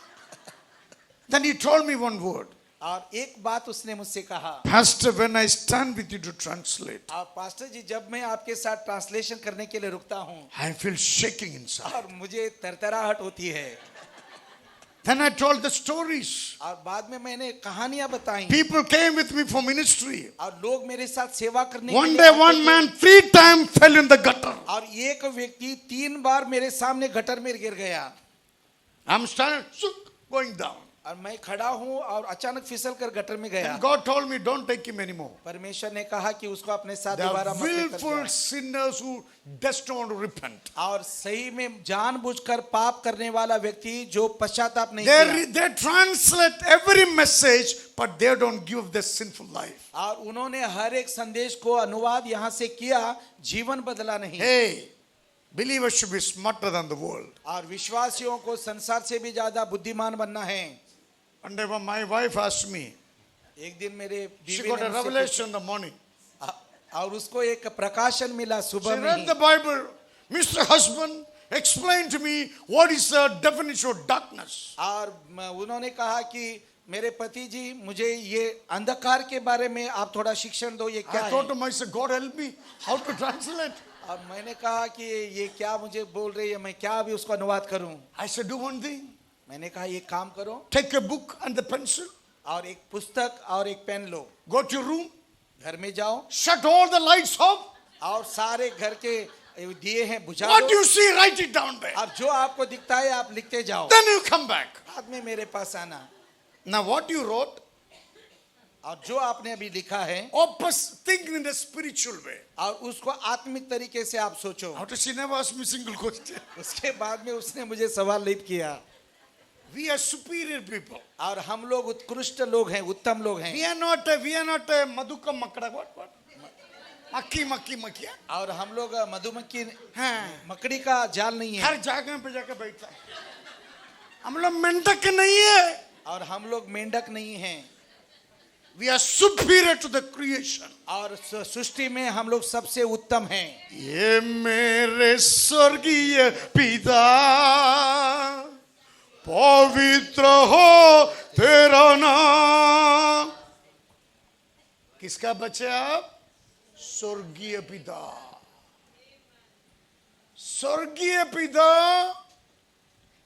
Then he told me one word. और एक बात उसने मुझसे कहा, Pastor, when I stand with you to translate, आप पास्टर जी जब मैं आपके साथ ट्रांसलेशन करने के लिए रुकता हूँ I feel shaking inside. और मुझे तरतराहट होती है। Then I told the stories. और बाद में मैंने कहानियां बताई People came with me for ministry. और लोग मेरे साथ सेवा करने One के लिए day, आते one थे। man 3 times fell in the gutter. और एक व्यक्ति 3 बार मेरे सामने गटर में गिर गया I'm standing, going down. और मैं खड़ा हूँ और अचानक फिसल कर गटर में गया। And God told me, don't take him anymore. परमेश्वर ने कहा कि उसको अपने साथ There दोबारा are मत लेकर willful जाओ। sinners who just don't want to repent. और सही में जानबूझकर पाप करने वाला व्यक्ति जो पश्चाताप नहीं किया They translate every message, but they don't give their sinful life. और उन्होंने हर एक संदेश को अनुवाद यहाँ से किया, जीवन बदला नहीं। Hey, believers should be smarter than the world. और विश्वासियों को संसार से भी ज्यादा बुद्धिमान बनना है। One day when my wife asked me, एक दिन मेरे she बीवी got ने a मुझसे revelation in the morning. और उसको एक प्रकाशन मिला She सुबह में read he. the Bible. Mr. Husband, explain to me what is the definition of darkness. और उन्होंने कहा कि मेरे पति जी, मुझे ये अंधकार के बारे में आप थोड़ा शिक्षण दो, ये क्या I है? thought to myself, God help me, how to translate? अब मैंने कहा कि ये क्या मुझे बोल रही है, मैं क्या अभी उसको अनुवाद करूं? I said, do one thing. मैंने कहा एक काम करो, Take a book and the pencil. और एक पुस्तक और एक पेन लो, Go to your room. घर में जाओ Shut all the lights off. और सारे घर के दिए हैं बुझा What दो, you see, write it down there. और जो आपको दिखता है आप लिखते जाओ, Then you come back. बाद में मेरे पास आना। Now what you wrote, और जो आपने अभी लिखा है, think in a spiritual way. और उसको आत्मिक तरीके से आप सोचो। How does she never ask me single question? उसके बाद में उसने मुझे सवाल नहीं किया। We are superior people. और हम लोग उत्कृष्ट लोग हैं, उत्तम लोग हैं, We are not a madhuka makda. What? Maki. और हम लोग मधुमक्खी हाँ। मकड़ी का जाल नहीं है, हर जगह पे जाकर बैठता है। हम लोग मेंढक नहीं है। और हम लोग मेंढक नहीं हैं, We are superior to the creation. और सृष्टि में हम लोग सबसे उत्तम हैं। ये मेरे स्वर्गीय पिता, पवित्र हो तेरा नाम। किसका बच्चे आप? स्वर्गीय पिता। स्वर्गीय पिता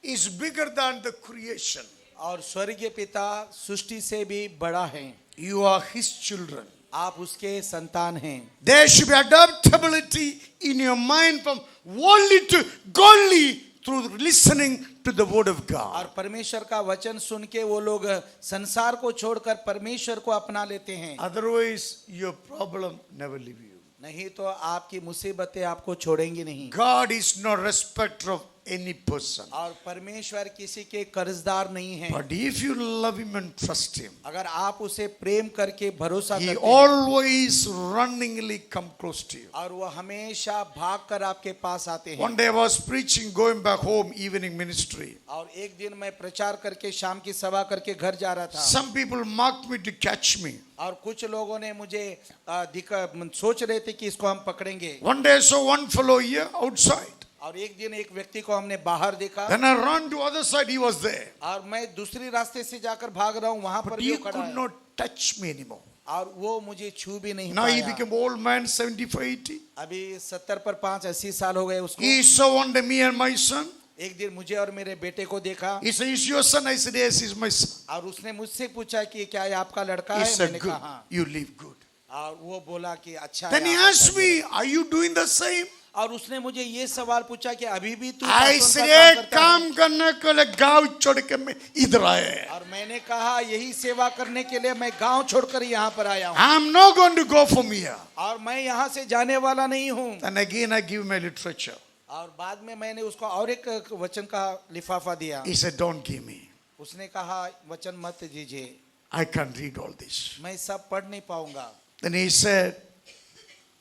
is bigger than the creation. और स्वर्गीय पिता सृष्टि से भी बड़ा है। You are his children. आप उसके संतान हैं। There should be adaptability in your mind from worldly to godly through listening to the word of और God. परमेश्वर का वचन सुन के वो लोग संसार को छोड़कर परमेश्वर को अपना लेते हैं, Otherwise, your problem never leave you. नहीं तो आपकी मुसीबतें आपको छोड़ेंगी नहीं। God is no respecter of any person. और परमेश्वर किसी के कर्जदार नहीं है। But if you love him and trust him, अगर आप उसे प्रेम करके भरोसा he करते हैं, always runningly come close to you. और वो हमेशा भाग कर आपके पास आते हैं। One day I was preaching, going back home, evening ministry. और एक दिन मैं प्रचार करके शाम की सभा करके घर जा रहा था, Some people marked me to catch me. और कुछ लोगों ने मुझे सोच रहे थे कि इसको हम पकड़ेंगे। One day I saw one fellow here outside. और एक दिन एक व्यक्ति को हमने बाहर देखा, Then I ran to other side, he was there. और मैं दूसरी रास्ते से जाकर भाग रहा हूँ, वहां पर But भी he वो खड़ा could है, not touch me anymore. और वो मुझे छू भी नहीं Now he पाया। became old man, 75, 80. अभी 70 पर 5-80 साल हो गए उसको। He saw one day me and my son. एक दिन मुझे और मेरे बेटे को देखा, He said, is your son? I said, yes, he's my son. और उसने मुझसे पूछा कि क्या ये आपका लड़का He है? said, मैंने good, कहा हाँ। you live good. और वो बोला कि अच्छा Then है, he आप asked अच्छा me, are you doing the same? और उसने मुझे ये सवाल पूछा कि अभी भी तू I पास्टर said, का काम एक करता है? काम करने के लिए गांव छोड़ के मैं इधर आया है. और मैंने कहा यही सेवा करने के लिए मैं गांव छोड़कर यहाँ पर आया हूँ, I'm not going to go from here. और मैं यहाँ से जाने वाला नहीं हूँ। And again I give my literature. और बाद में मैंने उसको और एक वचन का लिफाफा दिया। He said, don't give me. उसने कहा वचन मत दीजिए, I can't read all this. मैं सब पढ़ नहीं पाऊंगा। Then he said,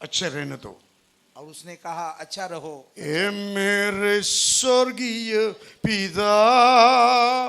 अच्छा रहने दो. और उसने कहा अच्छा रहो। ए मेरे स्वर्गीय पिता,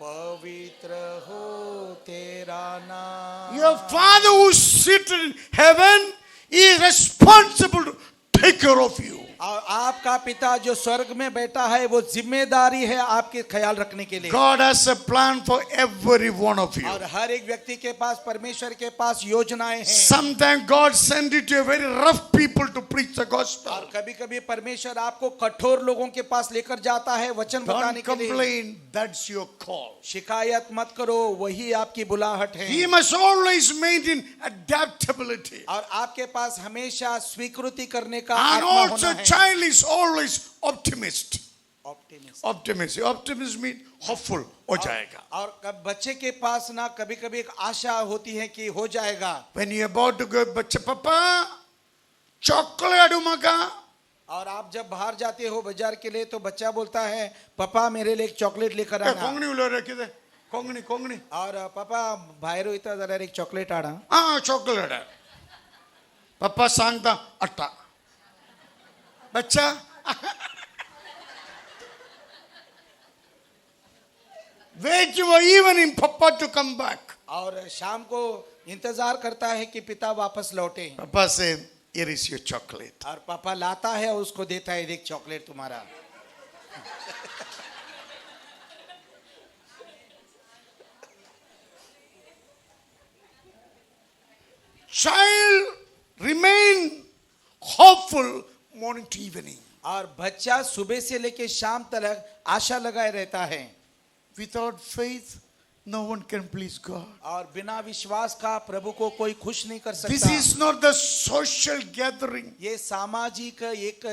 पवित्र हो तेरा नाम। your father who sits in heaven is responsible to take care of you. और आपका पिता जो स्वर्ग में बैठा है वो जिम्मेदारी है आपके ख्याल रखने के लिए। God has a plan for every one of you. और हर एक व्यक्ति के पास परमेश्वर के पास योजनाएं हैं। Sometimes God sends it to a very rough people to preach the gospel. और कभी-कभी परमेश्वर आपको कठोर लोगों के पास लेकर जाता है वचन बताने Don't के लिए। complain, that's your call. शिकायत मत करो, वही आपकी बुलाहट है। He must always maintain adaptability. और आपके पास हमेशा स्वीकृति करने का And आत्मा also होना है। child is always optimist. Optimist। Optimism means hopeful हो जाएगा. और बच्चे के पास ना कभी-कभी एक आशा होती है कि हो जाएगा। When you're about to go, बच्चे पापा chocolate मगा. और आप जब बाहर जाते हो बाजार के लिए तो बच्चा बोलता है पापा मेरे लिए एक चॉकलेट लेकर आना। कोंगणी उलर किती कोंगणी और पापा बाहेर इथं जरा एक चॉकलेट आणा। हाँ चॉकलेट आहे. पप्पा सांगता अट्टा. बच्चा wait for evening papa to come back. और शाम को इंतजार करता है कि पिता वापस लौटे। Papa say, here is your chocolate. और पापा लाता है और उसको देता है एक चॉकलेट तुम्हारा। child remain hopeful morning to evening. और बच्चा सुबह से लेके शाम तक आशा लगाए रहता है। Without faith, no one can please God. और बिना विश्वास का प्रभु को कोई खुश नहीं कर This सकता। is not the social gathering. ये सामाजिक एक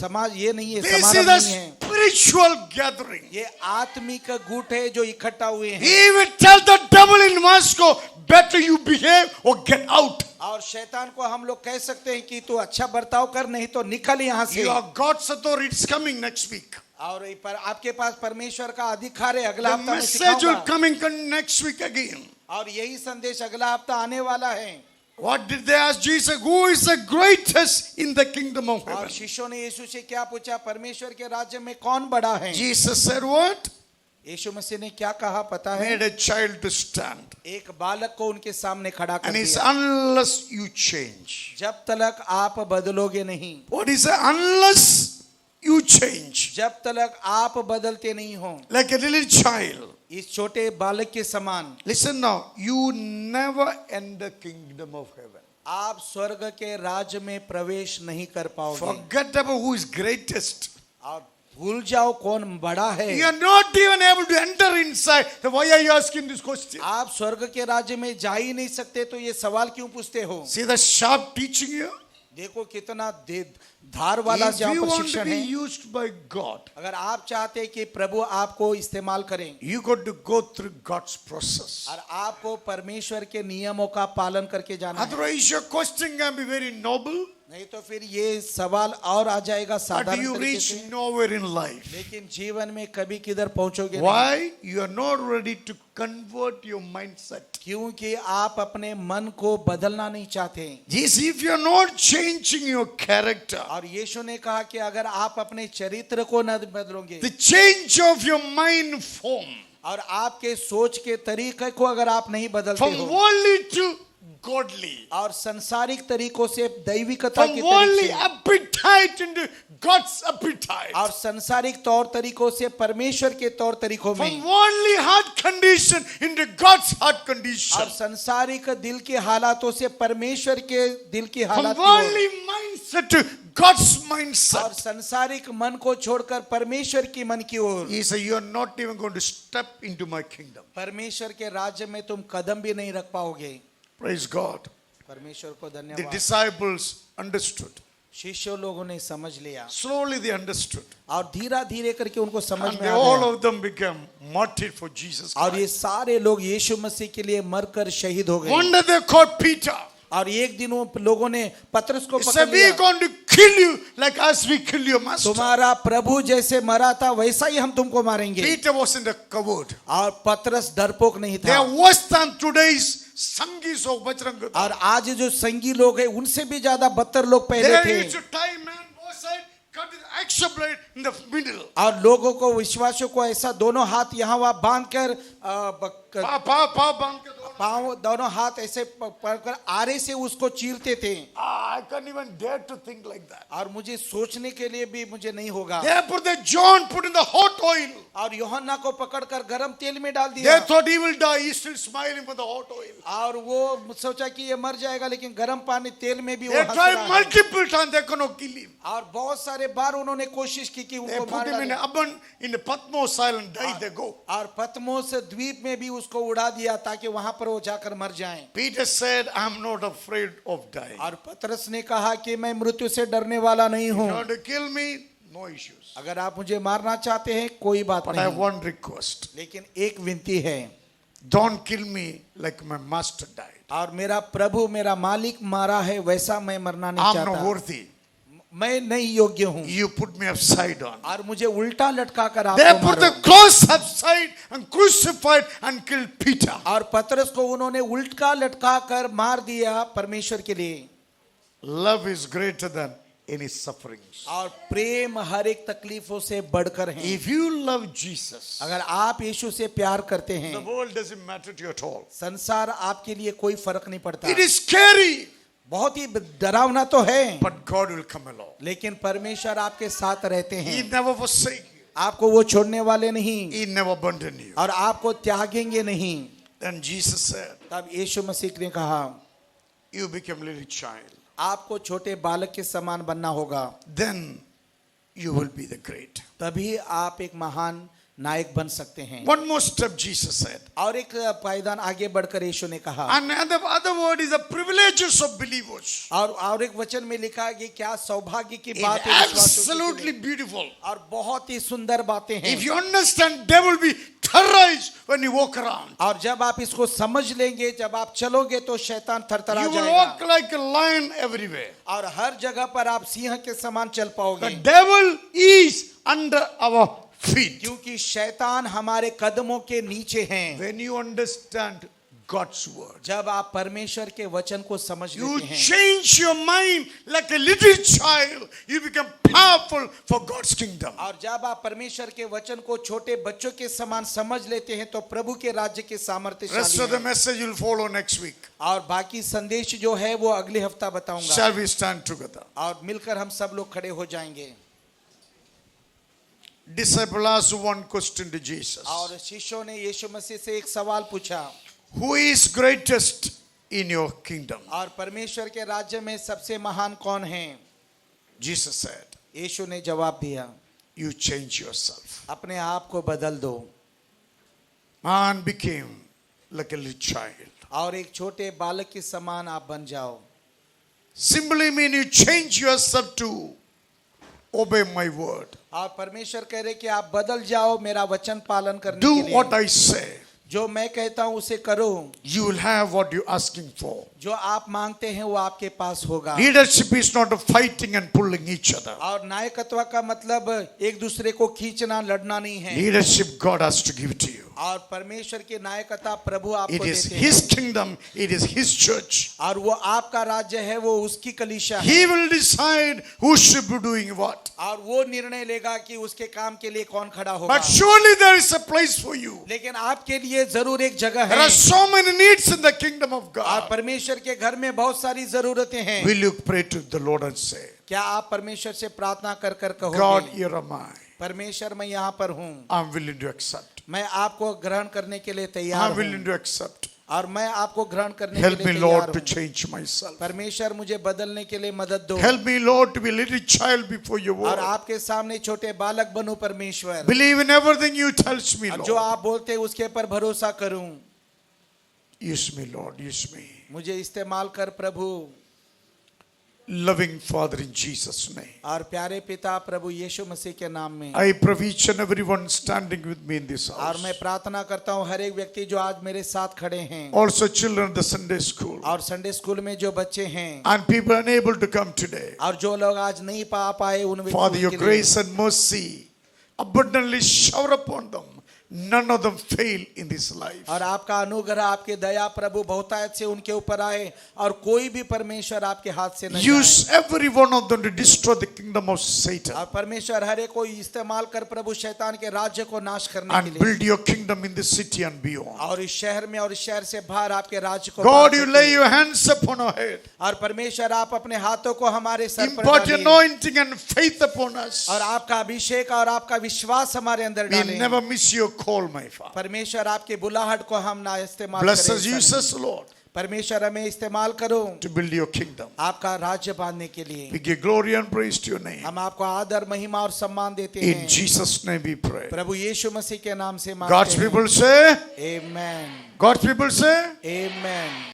समाज ये नहीं है, This समारोह is a नहीं है, spiritual gathering. ये आत्मिक गुट है जो इकट्ठा हुए हैं। He will tell the devil in Moscow, better you behave or get out. और शैतान को हम लोग कह सकते हैं कि तू अच्छा बर्ताव कर, नहीं तो निकल यहाँ से। You are God's authority. It's coming next week. और पर आपके पास परमेश्वर का अधिकार है, अगला The हफ्ता में message will सिखाऊंगा। coming next week again. और यही संदेश अगला हफ्ता आने वाला है। What did they ask Jesus? Who is the greatest in the kingdom of और heaven? शिष्यों ने यीशु से क्या पूछा, परमेश्वर के राज्य में कौन बड़ा है? Jesus said what? यीशु मसीह ने क्या कहा पता है? Made a child to stand. एक बालक को उनके सामने खड़ा कर And he said, दिया। unless you change. जब तक आप बदलोगे नहीं, What is it? Unless you change. जब तक आप बदलते नहीं हो, Like a little child. इस छोटे बालक के समान, Listen now. You never enter kingdom of heaven. आप स्वर्ग के राज्य में प्रवेश नहीं कर पाओगे। Forget about who is greatest. और भूल जाओ कौन बड़ा है। You are not even able to enter inside. So why are you asking this question? आप स्वर्ग के राज्य में जा ही नहीं सकते तो ये सवाल क्यों पूछते हो? See the sharp teaching here? देखो कितना धार वाला If जहाँ you want to प्रशिक्षण be है। used by God, अगर आप चाहते हैं कि प्रभु आपको इस्तेमाल करें, you got to go through God's process. और आपको परमेश्वर के नियमों का पालन करके जाना है। Otherwise, your question can be very noble, नहीं तो फिर ये सवाल और आ जाएगा but साधारण you तरीके reach से, nowhere in life. लेकिन जीवन में कभी किधर पहुंचोगे नहीं। Why? You are not ready to convert your mindset. क्योंकि आप अपने मन को बदलना नहीं चाहते। Yes, if you are not changing your character, और यीशु ने कहा कि अगर आप अपने चरित्र को न बदलोगे, the change of your mind form और आपके सोच के तरीके को अगर आप नहीं बदलते from हो, worldly to godly, और संसारिक तरीकों से दैविकता from के worldly तरीके, appetite into God's appetite, और संसारिक तौर तरीकों से परमेश्वर के तौर तरीकों from में, worldly heart condition into God's heart condition, और संसारिक दिल के हालातों से परमेश्वर के दिल की from हालात की ओर, worldly mindset to God's और mindset. संसारिक मन को छोड़कर परमेश्वर की मन की ओर। He said, you are not even going to step into my kingdom. परमेश्वर के राज्य में तुम कदम भी नहीं रख पाओगे। Praise God. परमेश्वर को The धन्यवाद। disciples understood. शिष्यों लोगों ने समझ लिया, Slowly they understood. और धीरे धीरे करके उनको समझ And में आ all गया, of them became martyred for Jesus और ये Christ. सारे लोग यीशु मसीह के लिए मरकर शहीद हो गए। One day they caught Peter. और एक दिन वो लोगों ने पतरस को He पकड़ said, we are लिया, going to kill you like as we kill your master. तुम्हारा प्रभु जैसे मरा था वैसा ही हम तुमको मारेंगे। Peter was in the cupboard. और पतरस डरपोक नहीं They था, are worse than today's Sangis of Bajrang Dal. और आज जो संगी लोग हैं उनसे भी ज्यादा बदतर लोग पहले They थे। used to tie man both sides, cut the axe blade in the middle. और लोगों को, विश्वासियों को ऐसा दोनों हाथ यहाँ वहाँ बांध कर Pa bang ke do. पाँव दोनों हाथ ऐसे पकड़कर आरे से उसको चीरते थे। I can't even dare to think like that. और मुझे सोचने के लिए भी मुझे नहीं होगा। They put the John put in the hot oil. और यूहन्ना को पकड़कर गरम तेल में डाल They दिया, thought he will die. He's still smiling for the hot oil. और वो सोचा कि ये मर जाएगा, लेकिन गरम पानी तेल में भी वो They हंस tried रहा है। multiple times. They cannot kill him. और बहुत सारे बार उन्होंने कोशिश की कि They उनको मार put him in डालें। an oven in the Patmos Island. Die. They go. और पतमोस द्वीप में भी उसको उड़ा दिया ताकि वहां पर वो जाकर मर जाएं। Peter said, "I'm not afraid of dying. और पतरस ने कहा कि मैं मृत्यु से डरने वाला नहीं You हूँ, want to kill me? No issues. अगर आप मुझे मारना चाहते हैं कोई बात But I have नहीं, one request. लेकिन एक विनती है, Don't kill me like my master died. और मेरा प्रभु मेरा मालिक मारा है वैसा मैं मरना नहीं I'm not चाहता। worthy. मैं नहीं योग्य हूँ, You put me upside down. और मुझे उल्टा लटका कर They आपको put the मारो। cross upside and crucified and killed Peter. और पतरस को उन्होंने उल्टा लटका कर मार दिया परमेश्वर के लिए। Love is greater than any sufferings. और प्रेम हर एक तकलीफों से बढ़कर है। If you love Jesus, अगर आप यीशु से प्यार करते हैं, the world doesn't matter to you at all. संसार आपके लिए कोई फर्क नहीं पड़ता। It is scary, बहुत ही डरावना तो है, but God will come along. लेकिन परमेश्वर आपके साथ रहते He हैं, never forsake you. आपको वो छोड़ने वाले नहीं, He never abandon you. और आपको त्यागेंगे नहीं। Then Jesus said, तब यीशु मसीह ने कहा, you become little child. आपको छोटे बालक के समान बनना होगा, Then you will be the great. तभी आप एक महान नायक बन सकते हैं। One more step Jesus said. और एक पायदान आगे बढ़कर यीशु ने कहा, And the other word is the privileges of believers. और एक वचन में लिखा कि क्या सौभाग्य की It's बात है विश्वासियों absolutely के लिए। beautiful. और बहुत ही सुंदर बातें हैं। If you understand, devil will be terrorized when you walk around. और जब आप इसको समझ लेंगे, जब आप चलोगे तो शैतान थरथरा You will जाएगा, walk like a lion everywhere. और हर जगह पर आप सिंह के समान चल The पाओगे, devil is under our feet. क्योंकि शैतान हमारे कदमों के नीचे हैं। When you understand God's word, जब आप परमेश्वर के वचन को समझ you लेते हैं, change your mind like a little child. You become powerful for God's kingdom. और जब आप परमेश्वर के वचन को छोटे बच्चों के समान समझ लेते हैं तो प्रभु के राज्य के Rest सामर्थ्यशाली of the हैं। message will follow next week. और बाकी संदेश जो है वो अगले हफ्ता बताऊंगा, Shall we stand together? और मिलकर हम सब लोग खड़े हो जाएंगे। Disciple asked one question to Jesus. और शिष्यों ने यीशु मसीह से एक सवाल पूछा, Who is greatest in your kingdom? और परमेश्वर के राज्य में सबसे महान कौन है? Jesus said, यीशु ने जवाब दिया, you change yourself. अपने आप को बदल दो। Man became like a little child. और एक छोटे बालक के समान आप बन जाओ। Simply mean you change yourself to obey my word. और परमेश्वर कह रहे कि आप बदल जाओ मेरा वचन पालन करने Do के what लिए। I say. जो मैं कहता हूँ उसे करो। You will have what you're asking for. जो आप मांगते हैं वो आपके पास होगा। Leadership is not a fighting and pulling each other. और नायकत्व का मतलब एक दूसरे को खींचना, लड़ना नहीं है। Leadership God has to give to you. और परमेश्वर की नायकता प्रभु आपको It is देते His हैं। kingdom. It is His church. और वो आपका राज्य है, वो उसकी कलीसिया है। He will decide who should be doing what. और वो निर्णय लेगा कि उसके काम के लिए कौन खड़ा होगा। But surely there is a place for you. लेकिन आपके लिए जरूर एक जगह There है। are so many needs in the kingdom of और God. परमेश्वर के घर में बहुत सारी जरूरतें हैं। Will you pray to the Lord and say, क्या आप परमेश्वर से प्रार्थना कर कर God, कहोगे, here am I. परमेश्वर मैं यहाँ पर हूँ, I'm willing to accept. मैं आपको ग्रहण करने के लिए तैयार I'm willing हूँ, to accept. और मैं आपको ग्रहण करने Help के me, लिए Lord, तैयार to हूँ। change myself. परमेश्वर मुझे बदलने के लिए मदद दो। Help me, Lord, to be a little child before your और word. आपके सामने छोटे बालक बनूं परमेश्वर। Believe in everything you tells me, और जो Lord. आप बोलते हैं उसके पर भरोसा करूं। Use me, Lord, use me. मुझे इस्तेमाल कर प्रभु। Loving Father, in Jesus' name. और प्यारे पिता प्रभु यीशु मसीह के नाम में, I pray each and everyone standing with me in this और house. मैं प्रार्थना करता हूँ हर एक व्यक्ति जो आज मेरे साथ खड़े हैं, Also children of the Sunday school. और संडे स्कूल में जो बच्चे हैं, And people unable to come today. और जो लोग आज नहीं पा पाए उन Father, your व्यक्तियों के लिए, grace and mercy abundantly shower upon them. None of them fail in this life. और आपका अनुग्रह, आपके दया प्रभु बहुतायत से उनके ऊपर आए, और कोई भी परमेश्वर आपके हाथ से न Use जाए। every one of them to destroy the kingdom of Satan और परमेश्वर हर एक को इस्तेमाल कर प्रभु शैतान के राज्य को नाश करने के and लिए, build your kingdom in this city and beyond. और इस शहर में और इस शहर से बाहर आपके राज्य को God, बांध you सकें। lay your hands upon our head. और परमेश्वर आप अपने हाथों को हमारे सर पर Impart डालिए, anointing and faith upon us. और आपका अभिषेक और आपका विश्वास हमारे अंदर We डालें। never miss your call, my Father. परमेश्वर आपके बुलाहट को हम ना इस्तेमाल Bless us, करें। use us, Lord, परमेश्वर हमें इस्तेमाल करो to build your kingdom. आपका राज्य बांधने के लिए। We give glory and praise to your name. हम आपको आदर, महिमा और सम्मान देते In हैं। Jesus' name we pray. प्रभु यीशु मसीह के नाम से God's मांगते हैं। people say, आमेन, God's people say, आमेन।